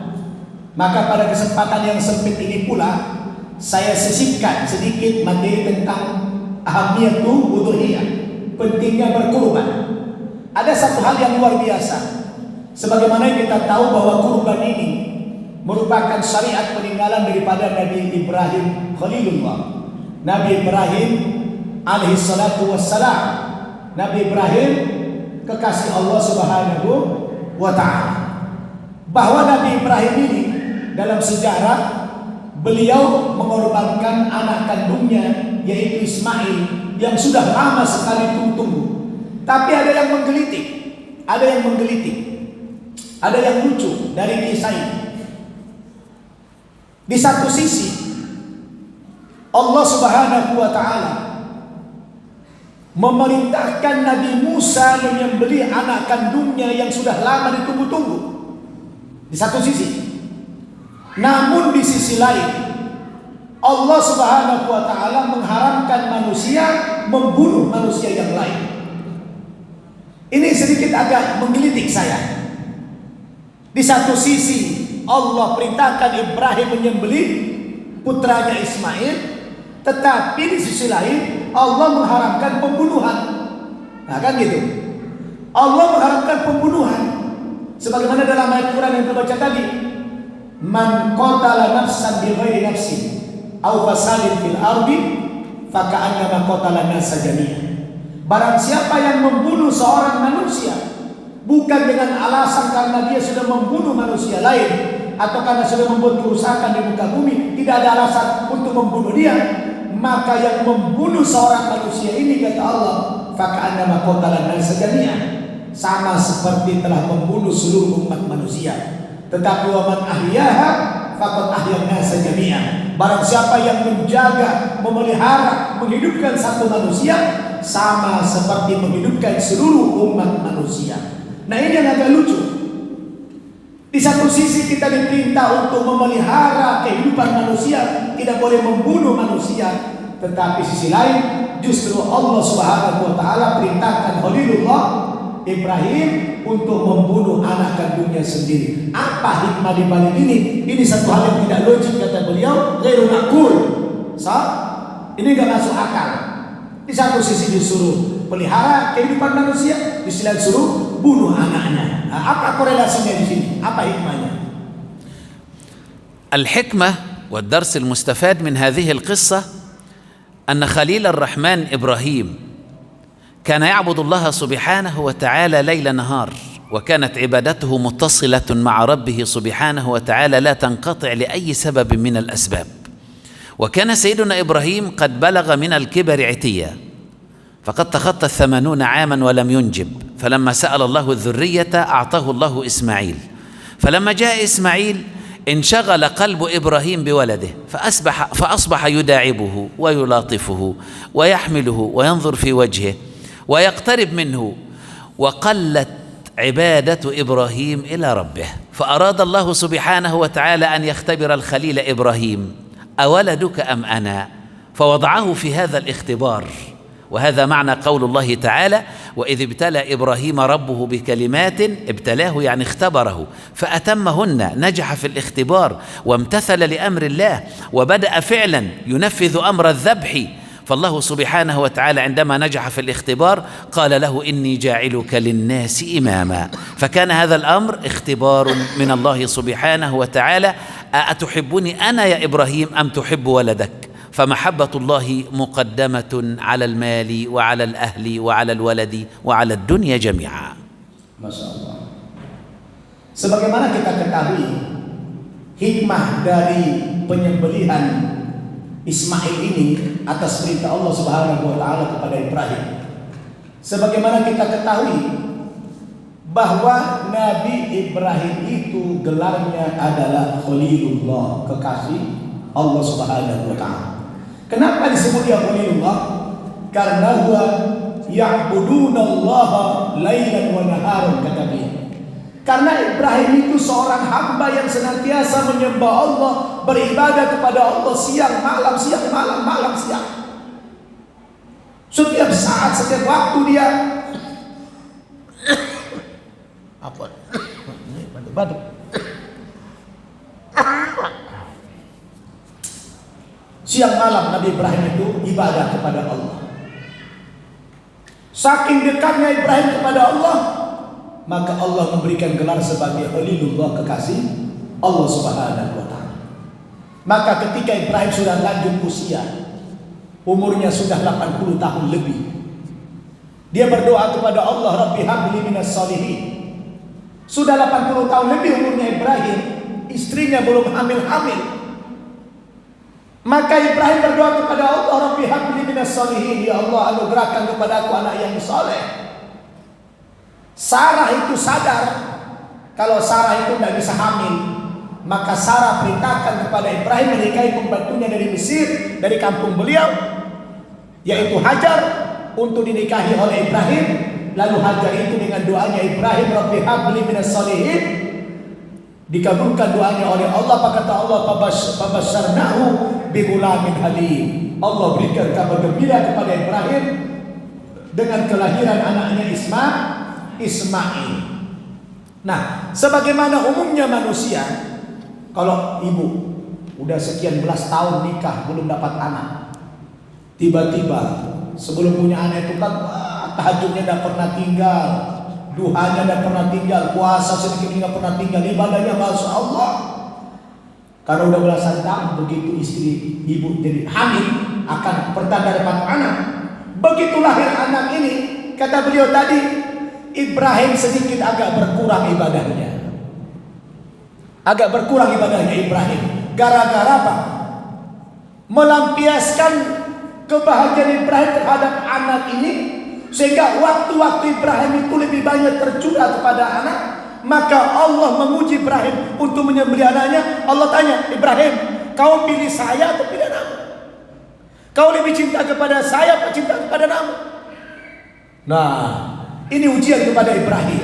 Maka pada kesempatan yang sempit ini pula saya sisipkan sedikit materi tentang ahamiyatul udhiyah, pentingnya berkurban. Ada satu hal yang luar biasa. Sebagaimana kita tahu bahwa kurban ini merupakan syariat peninggalan daripada Nabi Ibrahim Khalilullah. Nabi Ibrahim alaihi salatu wassalam. Nabi Ibrahim kekasih Allah Subhanahu wa ta'ala. Bahwa Nabi Ibrahim ini dalam sejarah beliau mengorbankan anak kandungnya yaitu Ismail yang sudah lama sekali tunggu-tunggu. Tapi ada yang menggelitik, ada yang menggelitik, ada yang lucu dari kisah ini. Di satu sisi Allah Subhanahu wa ta'ala memerintahkan Nabi Musa menyembelih anak kandungnya yang sudah lama ditunggu-tunggu. Di satu sisi. Namun di sisi lain Allah Subhanahu wa ta'ala mengharamkan manusia membunuh manusia yang lain. Ini sedikit agak menggelitik saya. Di satu sisi Allah perintahkan Ibrahim menyembelih putranya Ismail, tetapi di sisi lain Allah mengharamkan pembunuhan. Nah kan gitu. Allah mengharamkan pembunuhan. Sebagaimana dalam ayat Quran yang kita baca tadi, man qatala nafsan bighairi nafsin aw fasadin fil ardi faka'annama qatala nasa jami'an. Barang siapa yang membunuh seorang manusia bukan dengan alasan karena dia sudah membunuh manusia lain atau karena sudah membuat kerusakan di muka bumi, tidak ada alasan untuk membunuh dia, maka yang membunuh seorang manusia ini, kata Allah, faka'annama qatala nasa jami'an, sama seperti telah membunuh seluruh umat manusia. Tetapi wa man ahyaha faqad ahyan nasa jami'an. Barang siapa yang menjaga, memelihara, menghidupkan satu manusia, sama seperti menghidupkan seluruh umat manusia. Nah ini yang agak lucu. Di satu sisi kita diperintah untuk memelihara kehidupan manusia, tidak boleh membunuh manusia. Tetapi sisi lain justru Allah Subhanahu wa ta'ala perintahkan Khalilullah Ibrahim untuk membunuh anak kandungnya sendiri. Apa hikmah di balik ini? Ini satu hal yang tidak logik, kata beliau, ghairu ma'qul. Ini enggak masuk akal. Di satu sisi disuruh pelihara kehidupan manusia, di sisi lain suruh bunuh anaknya. Nah, apa korelasinya di sini? Apa hikmahnya? الحكمة والدرس المستفاد من هذه القصة أن خليل الرحمن إبراهيم كان يعبد الله سبحانه وتعالى ليل نهار، وكانت عبادته متصلة مع ربه سبحانه وتعالى لا تنقطع لأي سبب من الأسباب. وكان سيدنا إبراهيم قد بلغ من الكبر عتيا، فقد تخطى 80 عاما ولم ينجب، فلما سأل الله الذرية أعطاه الله إسماعيل. فلما جاء إسماعيل انشغل قلب إبراهيم بولده، فأصبح يداعبه ويلاطفه ويحمله وينظر في وجهه ويقترب منه، وقلت عبادة إبراهيم إلى ربه. فأراد الله سبحانه وتعالى أن يختبر الخليل إبراهيم: أولدك أم أنا؟ فوضعه في هذا الاختبار. وهذا معنى قول الله تعالى: وإذ ابتلى إبراهيم ربه بكلمات، ابتلاه يعني اختبره فأتمهن، نجح في الاختبار وامتثل لأمر الله وبدأ فعلا ينفذ أمر الذبح. فالله سبحانه وتعالى عندما نجح في الاختبار قال له: إني جاعلك للناس إماما. فكان هذا الأمر اختبار من الله سبحانه وتعالى: أتحبني أنا يا إبراهيم أم تحب ولدك؟ فمحبة الله مقدمة على المال وعلى الأهل وعلى الولد وعلى الدنيا جميعا. Masya Allah. Sebagaimana kita ketahui, hikmah dari penyembelihan Ismail ini atas perintah Allah Subhanahu wa ta'ala kepada Ibrahim. Sebagaimana kita ketahui bahwa Nabi Ibrahim itu gelarnya adalah Khalilullah, kekasih Allah Subhanahu wa ta'ala. Kenapa disebut dia Khalilullah? Karena huwa ya'budunallaha lailan wa naharan, kata dia. Karena Ibrahim itu seorang hamba yang senantiasa menyembah Allah, beribadah kepada Allah siang malam, siang malam, malam siang. Setiap saat, setiap waktu dia apa? Batuk. Siang malam Nabi Ibrahim itu ibadah kepada Allah. Saking dekatnya Ibrahim kepada Allah, maka Allah memberikan gelar sebagai Khalilullah, kekasih Allah Subhanahu wa taala. Maka ketika Ibrahim sudah lanjut usia, umurnya sudah 80 tahun lebih, dia berdoa kepada Allah, Rabbi habli minas sholihin. Sudah 80 tahun lebih umurnya Ibrahim, istrinya belum hamil-hamil. Maka Ibrahim berdoa kepada Allah, Rabbi habli minas sholihin, ya Allah anugerahkan kepada aku anak yang soleh. Sarah itu sadar kalau Sarah itu tidak bisa hamil, maka Sarah perintahkan kepada Ibrahim menikahi pembantunya dari Mesir, dari kampung beliau, yaitu Hajar, untuk dinikahi oleh Ibrahim. Lalu Hajar itu dengan doanya Ibrahim, Rabbi habli minas sholihin, dikabulkan doanya oleh Allah. Apa kata Allah? Fabasyarnahu bigulamin halim. Allah berikan kabar gembira kepada Ibrahim dengan kelahiran anaknya Ismail. Nah, sebagaimana umumnya manusia, kalau ibu udah sekian belas tahun nikah belum dapat anak, tiba-tiba sebelum punya anak itu kan tahajudnya tidak pernah tinggal, duhanya tidak pernah tinggal, puasa sedikit tidak pernah tinggal, ibadahnya masya Allah. Karena udah belasan tahun, begitu istri ibu jadi hamil akan pertanda dapat anak. Begitu lahir anak ini, kata beliau tadi, Ibrahim sedikit agak berkurang ibadahnya. Agak berkurang ibadahnya Ibrahim. Gara-gara apa? Melampiaskan kebahagiaan Ibrahim terhadap anak ini, sehingga waktu-waktu Ibrahim itu lebih banyak tercurah kepada anak. Maka Allah menguji Ibrahim untuk menyembelih anaknya. Allah tanya, Ibrahim, kau pilih saya atau pilih anakmu? Kau lebih cinta kepada saya atau cinta kepada anakmu? Nah, ini ujian kepada Ibrahim.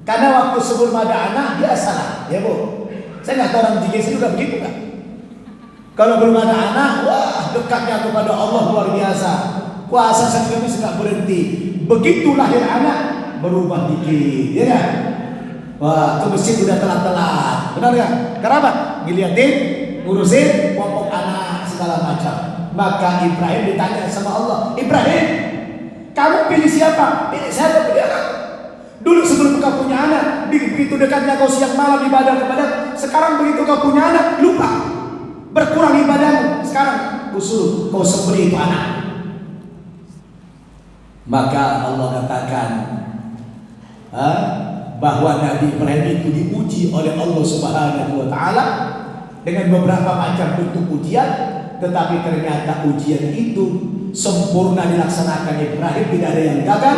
Karena waktu sebelum ada anak dia salah, ya bu. Saya nggak tahu orang JGC juga begitu kan? Kalau belum ada anak, wah dekatnya kepada Allah luar biasa. Puasa sekaligus nggak berhenti. Begitu lahir anak berubah dikit, ya kan? Wah, ke masjid udah telat-telat, benar nggak? Kenapa? Ngeliatin, ngurusin popok anak segala macam. Maka Ibrahim ditanya sama Allah, Ibrahim, kamu pilih siapa? Pilih saya, pilih anak. Dulu sebelum kau punya anak, begitu dekatnya kau siang malam ibadah kepada. Sekarang begitu kau punya anak, lupa, berkurang ibadahmu. Sekarang usul kau sembelih itu anak. Maka Allah katakan bahwa Nabi Ibrahim itu diuji oleh Allah Subhanahu wa taala dengan beberapa macam bentuk ujian, tetapi ternyata ujian itu sempurna dilaksanakan Ibrahim, tidak ada yang gagal.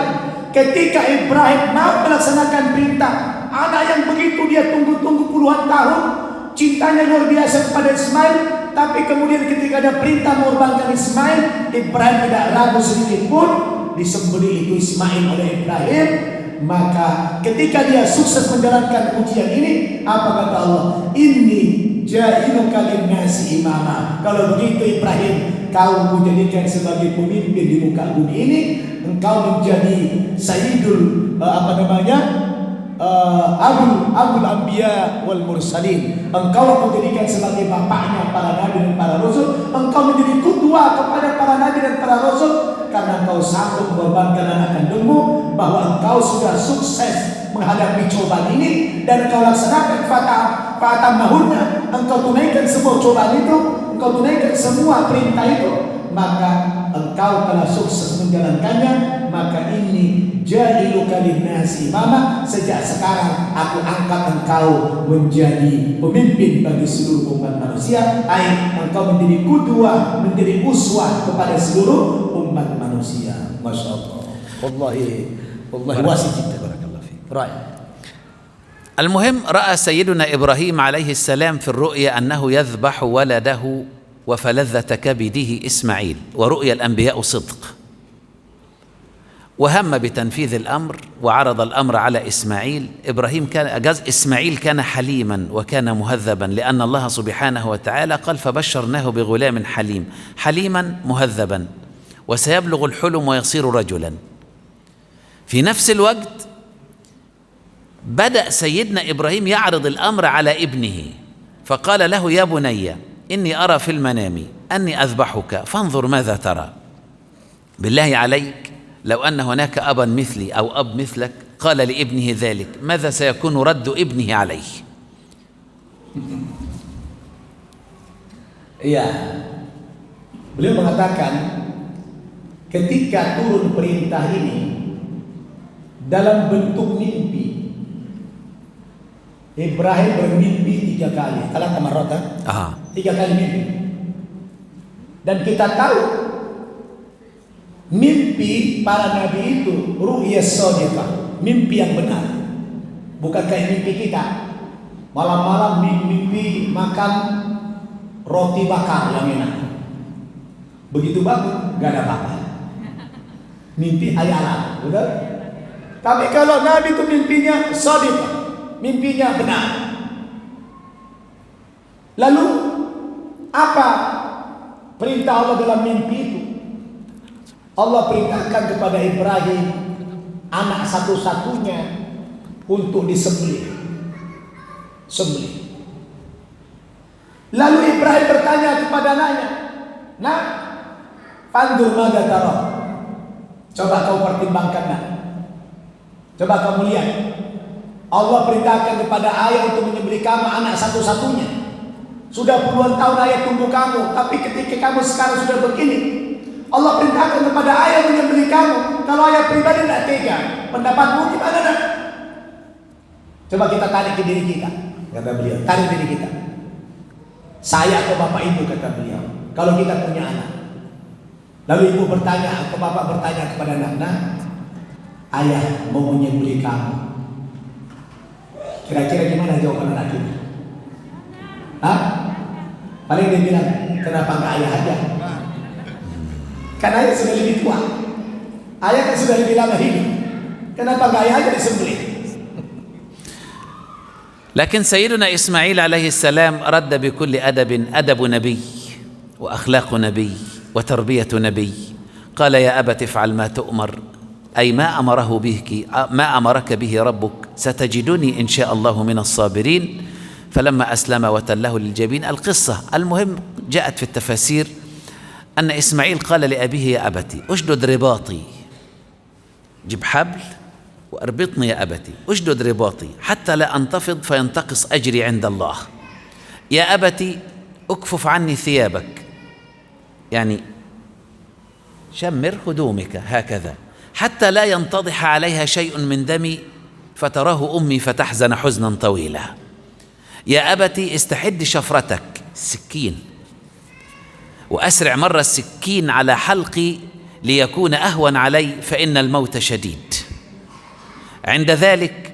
Ketika Ibrahim mau melaksanakan perintah anak yang begitu dia tunggu-tunggu puluhan tahun, cintanya luar biasa kepada Ismail, tapi kemudian ketika ada perintah mengorbankan Ismail, Ibrahim tidak ragu sedikit pun, disembelih itu Ismail oleh Ibrahim. Maka ketika dia sukses menjalankan ujian ini, apa kata Allah? Inni ja'iluka linnasi imama. Kalau begitu Ibrahim, kau menjadikan sebagai pemimpin di muka bumi ini, engkau menjadi sayyidul abul anbiya wal mursalin. Engkau aku jadikan sebagai bapaknya para nabi dan para rasul. Engkau menjadi qudwah kepada para nabi dan para rasul, karena engkau sanggup mengorbankan anak kandungmu, bahwa engkau sudah sukses menghadapi cobaan ini dan engkau laksanakan fatah mahurnya, engkau tunaikan semua cobaan itu, engkau tunaikan semua perintah itu, maka engkau telah sukses menjalankannya. Maka ini ja'iluka linnasi imama, sejak sekarang aku angkat engkau menjadi pemimpin bagi seluruh umat manusia. Engkau menjadi qudwah, menjadi uswah kepada seluruh umat manusia. Masya Allah. Wallahi wasi jiddan. Barakallahu fiik. Right. المهم رأى سيدنا إبراهيم عليه السلام في الرؤيا أنه يذبح ولده وفلذة كبده إسماعيل، ورؤيا الأنبياء صدق، وهم بتنفيذ الأمر وعرض الأمر على إسماعيل. إسماعيل كان حليما وكان مهذبا، لأن الله سبحانه وتعالى قال فبشرناه بغلام حليم، حليما مهذبا وسيبلغ الحلم ويصير رجلا. في نفس الوقت بدأ سيدنا إبراهيم يعرض الأمر على ابنه، فقال له يا بني إني أرى في المنام أني أذبحك فانظر ماذا ترى. بالله عليك لو أن هناك أبا مثلي أو أب مثلك قال لابنه ذلك، ماذا سيكون رد ابنه عليه؟ Iya, beliau mengatakan ketika turun perintah ini dalam bentuk mimpi, Ibrahim bermimpi 3 kali, kalah tamarrota, 3 kali mimpi. Dan kita tahu mimpi para nabi itu ru'ya shadiqah, mimpi yang benar, bukan kayak mimpi kita. Malam-malam mimpi makan roti bakar yang enak, begitu bangun gak ada apa-apa, mimpi hayalan, betul? Tapi kalau nabi itu mimpinya shadiqah, mimpinya benar. Lalu apa perintah Allah dalam mimpi itu? Allah perintahkan kepada Ibrahim anak satu-satunya untuk disembelih. Lalu Ibrahim bertanya kepada anaknya, "Nak, fandur maga tara." Coba kau pertimbangkan, nak. Coba kamu lihat. Allah perintahkan kepada ayah untuk menyembelih kamu anak satu-satunya. Sudah puluhan tahun ayah tunggu kamu, tapi ketika kamu sekarang sudah begini, Allah perintahkan kepada ayah menyembelih kamu. Kalau ayah pribadi tidak tega, pendapatmu gimana, nak? Coba kita tarik ke diri kita, kata beliau. Tarik diri kita. Saya atau bapak ibu, kata beliau. Kalau kita punya anak, lalu ibu bertanya atau bapak bertanya kepada anak, ayah mau menyembelih kamu. Kira-kira gimana jawaban anak kita? Hah? Paling dia bilang, kenapa nggak ayah aja? Karena ayah sudah lebih tua. Ayah kan sudah lebih lama hidup. Kenapa nggak ayah aja disembelih? لكن سيدنا إسماعيل عليه السلام رد بكل أدب نبي وأخلاق نبي وتربية نبي. قال يا أبت افعل ما تؤمر، أي ما أمرك به ربك، ستجدني إن شاء الله من الصابرين. فلما أسلم وتله للجبين. القصة المهم جاءت في التفاسير أن إسماعيل قال لأبيه يا أبتي أشدد رباطي، جب حبل وأربطني يا أبتي، أشدد رباطي حتى لا أنتفض فينتقص أجري عند الله. يا أبتي أكفف عني ثيابك، يعني شمر هدومك هكذا حتى لا ينتضح عليها شيء من دمي فتراه أمي فتحزن حزنا طويلا. يا أبتي استحد شفرتك، السكين، وأسرع مر السكين على حلقي ليكون أهون علي فإن الموت شديد. عند ذلك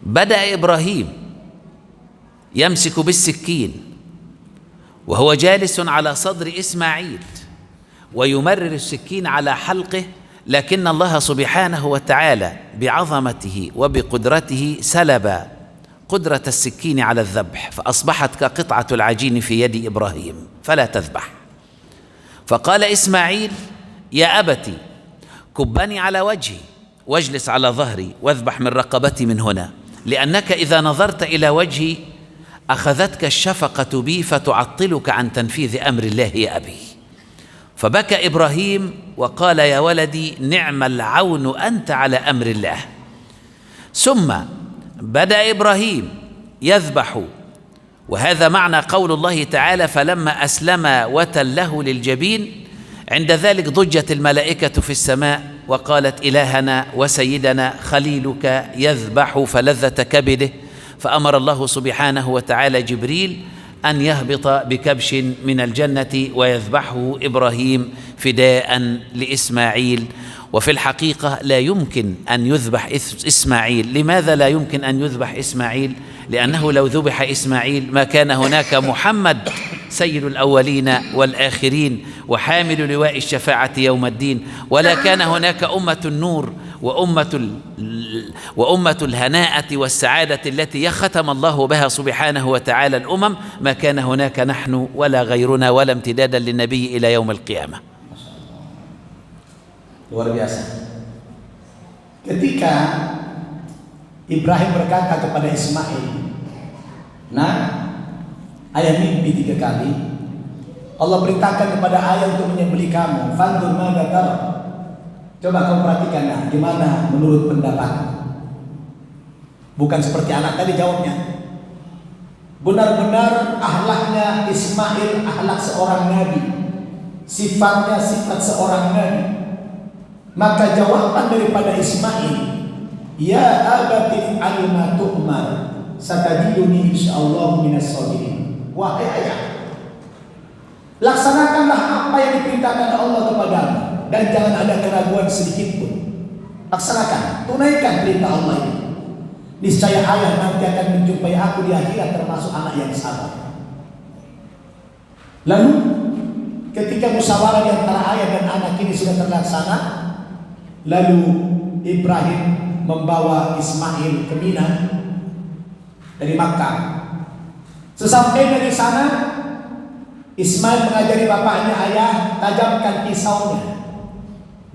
بدأ إبراهيم يمسك بالسكين وهو جالس على صدر إسماعيل ويمرر السكين على حلقه، لكن الله سبحانه وتعالى بعظمته وبقدرته سلب قدرة السكين على الذبح، فأصبحت كقطعة العجين في يد إبراهيم فلا تذبح. فقال إسماعيل يا أبتي كبني على وجهي واجلس على ظهري واذبح من رقبتي من هنا، لأنك إذا نظرت إلى وجهي أخذتك الشفقة بي فتعطلك عن تنفيذ أمر الله يا أبي. فبكى إبراهيم وقال يا ولدي نعم العون أنت على أمر الله. ثم بدأ إبراهيم يذبح، وهذا معنى قول الله تعالى فلما أسلم وتله للجبين. عند ذلك ضجت الملائكة في السماء وقالت إلهنا وسيدنا خليلك يذبح فلذة كبده، فأمر الله سبحانه وتعالى جبريل أن يهبط بكبش من الجنة ويذبحه إبراهيم فداء لإسماعيل. وفي الحقيقة لا يمكن أن يذبح إسماعيل. لماذا لا يمكن أن يذبح إسماعيل؟ لأنه لو ذبح إسماعيل ما كان هناك محمد سيد الأولين والآخرين وحامل لواء الشفاعة يوم الدين، ولا كان هناك أمة النور وأمة الهناءة والسعادة التي ختم الله بها سبحانه وتعالى الأمم، ما كان هناك نحن ولا غيرنا ولا امتدادا للنبي إلى يوم القيامة. Luar biasa. Ketika Ibrahim berkata kepada Ismail, nah, ayah mimpi 3 kali. Allah perintahkan kepada ayah untuk menyembelih kamu. Fandur maga tara. Coba kau perhatikan nah, gimana menurut pendapat. Bukan seperti anak tadi jawabnya. Benar-benar akhlaknya Ismail akhlak seorang nabi, sifatnya sifat seorang nabi. Maka jawaban daripada Ismail, ya abati fa'al ma tu'mar, satajiduni insyaallah minas sabirin. Wahai ayah, laksanakanlah apa yang diperintahkan Allah kepadamu dan jangan ada keraguan sedikit pun. Laksanakan, tunaikan perintah Allah ini. Niscaya ayah nanti akan menjumpai aku di akhirat termasuk anak yang sabar. Lalu ketika musyawarah di antara ayah dan anak ini sudah terlaksana, lalu Ibrahim membawa Ismail ke Mina dari Makkah. Sesampainya di sana, Ismail mengajari bapaknya, ayah, tajamkan pisaunya.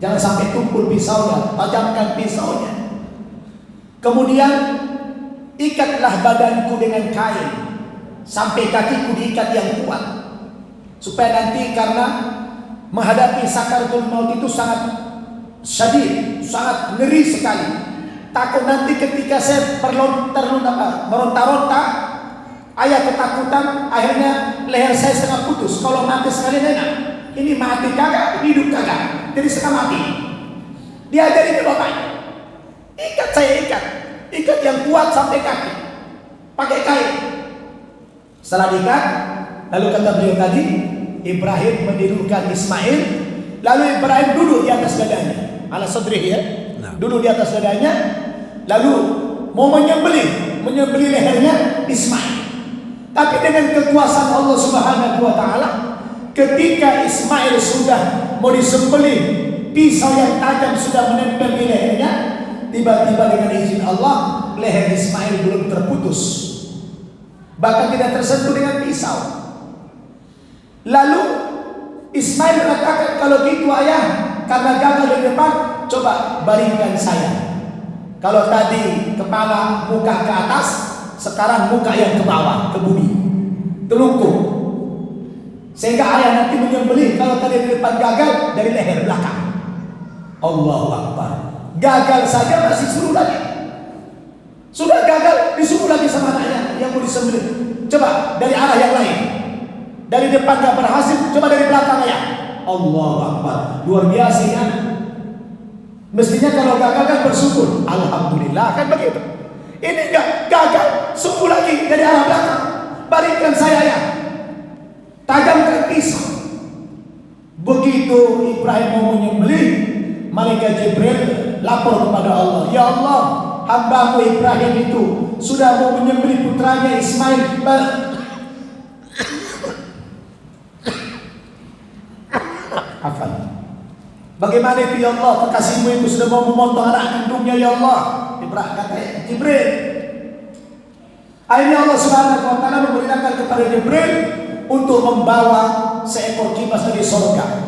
Jangan sampai tumpul pisaunya, tajamkan pisaunya. Kemudian ikatlah badanku dengan kain sampai kakiku diikat yang kuat, supaya nanti karena menghadapi sakaratul maut itu sangat syadid, sangat ngeri sekali. Takut nanti ketika saya meronta-ronta, ayah ketakutan, akhirnya leher saya setengah putus. Kalau mati sekali enak, ini mati kagak, hidup kagak, jadi setengah mati. Diajari ke bapaknya, ikat saya, ikat yang kuat sampai kaki, pakai kain. Setelah diikat, lalu kata beliau tadi, Ibrahim menidurkan Ismail, lalu Ibrahim duduk di atas dadanya, ala sadrih ya, duduk di atas dadanya, lalu mau menyembelih lehernya Ismail. Tapi dengan kekuasaan Allah Subhanahu wa taala, ketika Ismail sudah mau disembelih, pisau yang tajam sudah menempel di lehernya, tiba-tiba dengan izin Allah, leher Ismail belum terputus, bahkan tidak tersentuh dengan pisau. Lalu Ismail mengatakan, kalau gitu ayah, karena gagal di depan, coba baringkan saya. Kalau tadi kepala muka ke atas, sekarang muka yang ke bawah, ke bumi, telungkup. Sehingga ayah nanti menyembelih, kalau tadi di depan gagal, dari leher belakang. Allahu Akbar. Gagal saja masih suruh lagi. Sudah gagal, disuruh lagi sama anaknya yang mau disembelih. Coba dari arah yang lain. Dari depan gak berhasil, coba dari belakang ya. Allahu Akbar. Luar biasa ya. Mestinya kalau gagal kan bersyukur, alhamdulillah, kan begitu. Ini enggak gagal, suruh lagi dari arah belakang. Baringkan saya ya, tajamkan pisau. Begitu Ibrahim mau menyembelih, malaikat Jibril lapor kepada Allah, ya Allah, hambamu Ibrahim itu sudah mau menyembelih putranya Ismail. Bagaimana itu ya Allah, kekasihmu itu sudah mau memotong anak kandungnya ya Allah. Ibrahim kata Jibril. Akhirnya Allah Subhanahu wa taala memerintahkan kepada Jibril untuk membawa seekor kibas dari surga.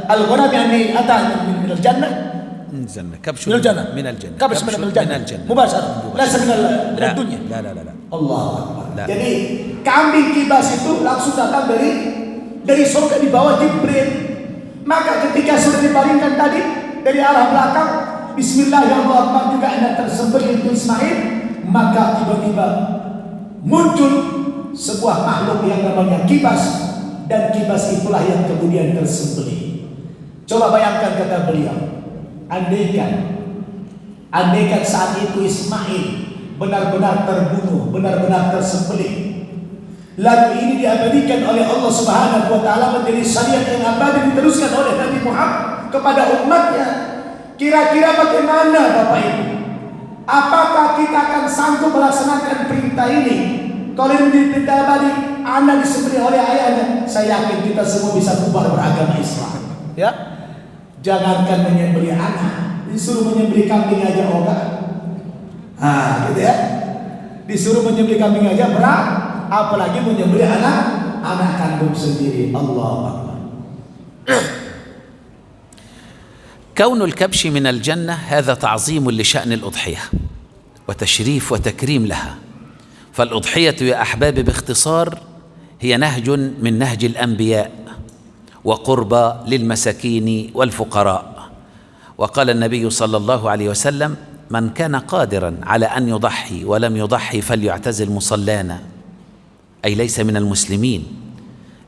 Al-ghanam yani ata min al-jannah. كبش من الجنة. من الجنة. كبش من الجنة. مباشرة. ليس من الدنيا. لا. Allah Akbar. Jadi kambing kibas itu langsung datang dari surga di bawah Jibril. Maka ketika sudah dibaringkan tadi dari arah belakang, Bismillahirrahmanirrahim, juga hendak tersembelih itu Ismail, maka tiba-tiba muncul sebuah makhluk yang namanya kibas, dan kibas itulah yang kemudian tersembelih. Coba bayangkan kata beliau, andaikan saat itu Ismail benar-benar terbunuh, benar-benar tersembelih, lalu ini diabadikan oleh Allah Subhanahu wa taala menjadi syariat yang abadi diteruskan oleh Nabi Muhammad kepada umatnya. Kira-kira bagaimana Bapak Ibu? Apakah kita akan sanggup melaksanakan perintah ini? Kalau ini menjadi perintah abadi, anak disembelih oleh ayahnya, saya yakin kita semua bisa bubar beragama Islam. Ya, jangankan menyembelih anak, disuruh menyembelih kambing aja enggak. Gitu ya. Disuruh menyembelih kambing aja berat, apalagi menyembelih anak kandung sendiri. Allahu Akbar. كون الكبش من الجنة هذا تعظيم لشأن الأضحية وتشريف وتكريم لها. فالأضحية يا أحبابي باختصار هي نهج من نهج الأنبياء وقربى للمساكين والفقراء، وقال النبي صلى الله عليه وسلم: من كان قادرا على أن يضحي ولم يضحي فليعتزل مصلانا، أي ليس من المسلمين،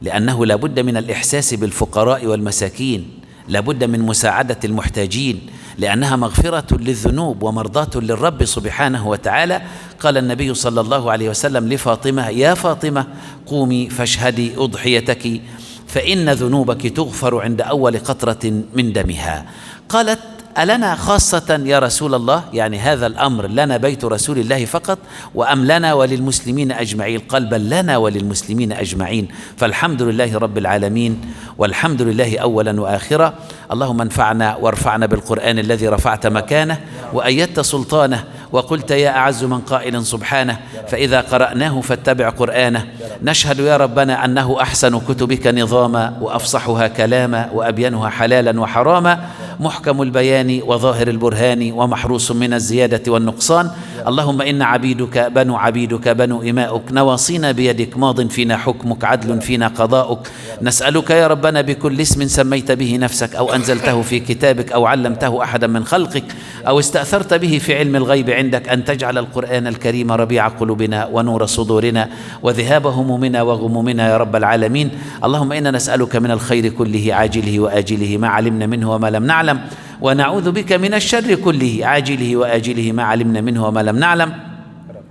لأنه لا بد من الإحساس بالفقراء والمساكين، لا بد من مساعدة المحتاجين، لأنها مغفرة للذنوب ومرضاة للرب سبحانه وتعالى. قال النبي صلى الله عليه وسلم لفاطمة: يا فاطمة قومي فاشهدي أضحيتك فإن ذنوبك تغفر عند أول قطرة من دمها. قالت: ألنا خاصة يا رسول الله؟ يعني هذا الأمر لنا بيت رسول الله فقط وأم لنا وللمسلمين أجمعين؟ قال: بل لنا وللمسلمين أجمعين. فالحمد لله رب العالمين، والحمد لله أولا وآخرا. اللهم انفعنا وارفعنا بالقرآن الذي رفعت مكانه وأيدت سلطانه، وقلت يا أعز من قائل سبحانه: فإذا قرأناه فاتبع قرآنه. نشهد يا ربنا أنه أحسن كتبك نظاما وأفصحها كلاما وأبينها حلالا وحراما، محكم البيان وظاهر البرهان ومحروس من الزيادة والنقصان. اللهم إن عبيدك بنو عبيدك بنو إماؤك، نواصينا بيدك، ماض فينا حكمك، عدل فينا قضاؤك. نسألك يا ربنا بكل اسم سميت به نفسك أو أنزلته في كتابك أو علمته أحدا من خلقك أو استأثرت به في علم الغيب عندك، أن تجعل القرآن الكريم ربيع قلوبنا ونور صدورنا وذهاب همومنا وغمومنا يا رب العالمين. اللهم إنا نسألك من الخير كله عاجله وآجله ما علمنا منه وما لم نعلم، ونعوذ بك من الشر كله عاجله وآجله ما علمنا منه وما لم نعلم،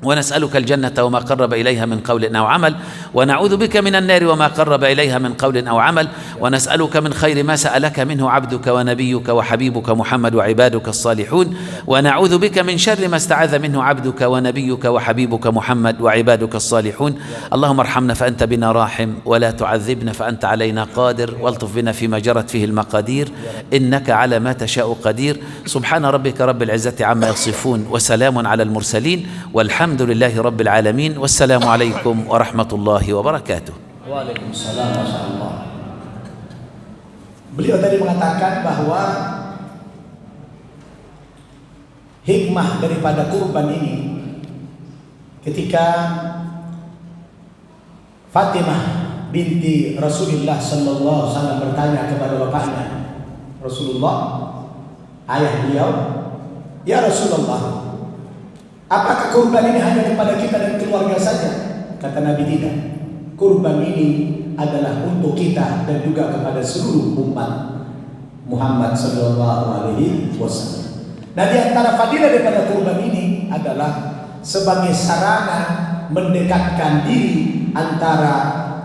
ونسألك الجنة وما قرب إليها من قول أو عمل، ونعوذ بك من النار وما قرب إليها من قول أو عمل، ونسألك من خير ما سألك منه عبدك ونبيك وحبيبك محمد وعبادك الصالحون، ونعوذ بك من شر ما استعاذ منه عبدك ونبيك وحبيبك محمد وعبادك الصالحون. اللهم ارحمنا فأنت بنا راحم، ولا تعذبنا فأنت علينا قادر، والطف بنا فيما جرت فيه المقادير، إنك على ما تشاء قدير. سبحان ربك رب العزة عما يصفون، وسلام على المرسلين، والحمد لله رب العالمين، والسلام عليكم ورحمة الله وبركاته. Waalaikumsalam, Masya Allah. Beliau tadi mengatakan bahwa hikmah daripada kurban ini ketika Fatimah binti Rasulullah sallallahu alaihi wasallam bertanya kepada bapaknya Rasulullah, ayah beliau, ya Rasulullah, apakah kurban ini hanya kepada kita dan keluarga saja? Kata Nabi, tidak. Kurban ini adalah untuk kita dan juga kepada seluruh umat Muhammad sallallahu alaihi wasallam. Nah, di antara fadilah daripada kurban ini adalah sebagai sarana mendekatkan diri antara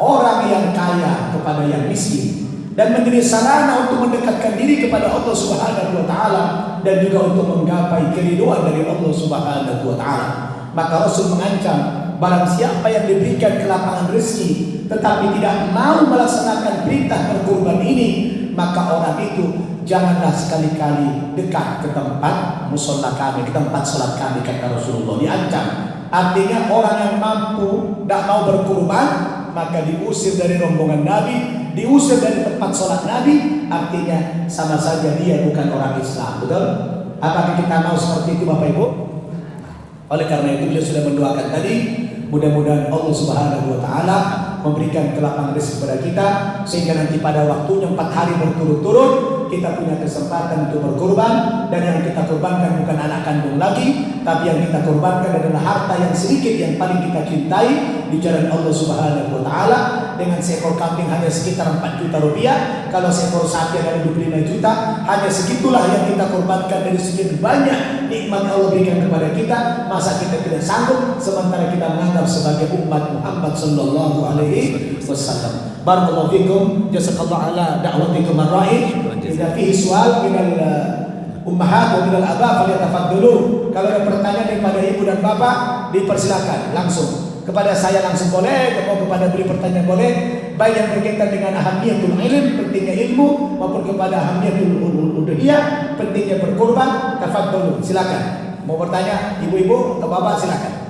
orang yang kaya kepada yang miskin, dan menjadi sarana untuk mendekatkan diri kepada Allah Subhanahu wa taala dan juga untuk menggapai keridhaan dari Allah Subhanahu wa taala. Maka Rasul mengancam, barang siapa yang diberikan kelapangan rezeki tetapi tidak mau melaksanakan perintah berkurban ini, maka orang itu janganlah sekali-kali dekat ke tempat musholla kami, ke tempat salat kami, kata Rasulullah. Diancam. Artinya orang yang mampu tidak mau berkurban maka diusir dari rombongan Nabi, diusir dari tempat sholat Nabi. Artinya sama saja dia bukan orang Islam. Betul? Apakah kita mau seperti itu, Bapak Ibu? Oleh karena itu beliau sudah mendoakan tadi, mudah-mudahan Allah Subhanahu wa taala memberikan kelapangan rezeki kepada kita, sehingga nanti pada waktunya 4 hari berturut-turut kita punya kesempatan untuk berkurban. Dan yang kita kurbankan bukan anak kandung lagi, tapi yang kita kurbankan adalah harta yang sedikit yang paling kita cintai di jalan Allah Subhanahu wa taala. Dengan seekor kambing hanya sekitar 4 juta rupiah, kalau seekor sapi ada 25 juta, hanya segitulah yang kita kurbankan dari sekian banyak nikmat Allah berikan kepada kita. Masa kita tidak sanggup sementara kita menganggap sebagai umat Muhammad sallallahu alaihi wasallam. Barakallahu fikum, jazakallahu ala da'watikum ar-ra'i. Jika fihi su'al minal ummahat wa minal aba falyatafaddalu. Kalau ada pertanyaan daripada ibu dan bapak, dipersilakan langsung. Kepada saya langsung boleh, atau kepada beri pertanyaan boleh, baik yang berkaitan dengan ahamiyatul ilm, pentingnya ilmu, maupun kepada ahamiyatul udhiyah, pentingnya berkurban. Tafaddalu, silakan. Mau bertanya ibu-ibu atau bapak, silakan.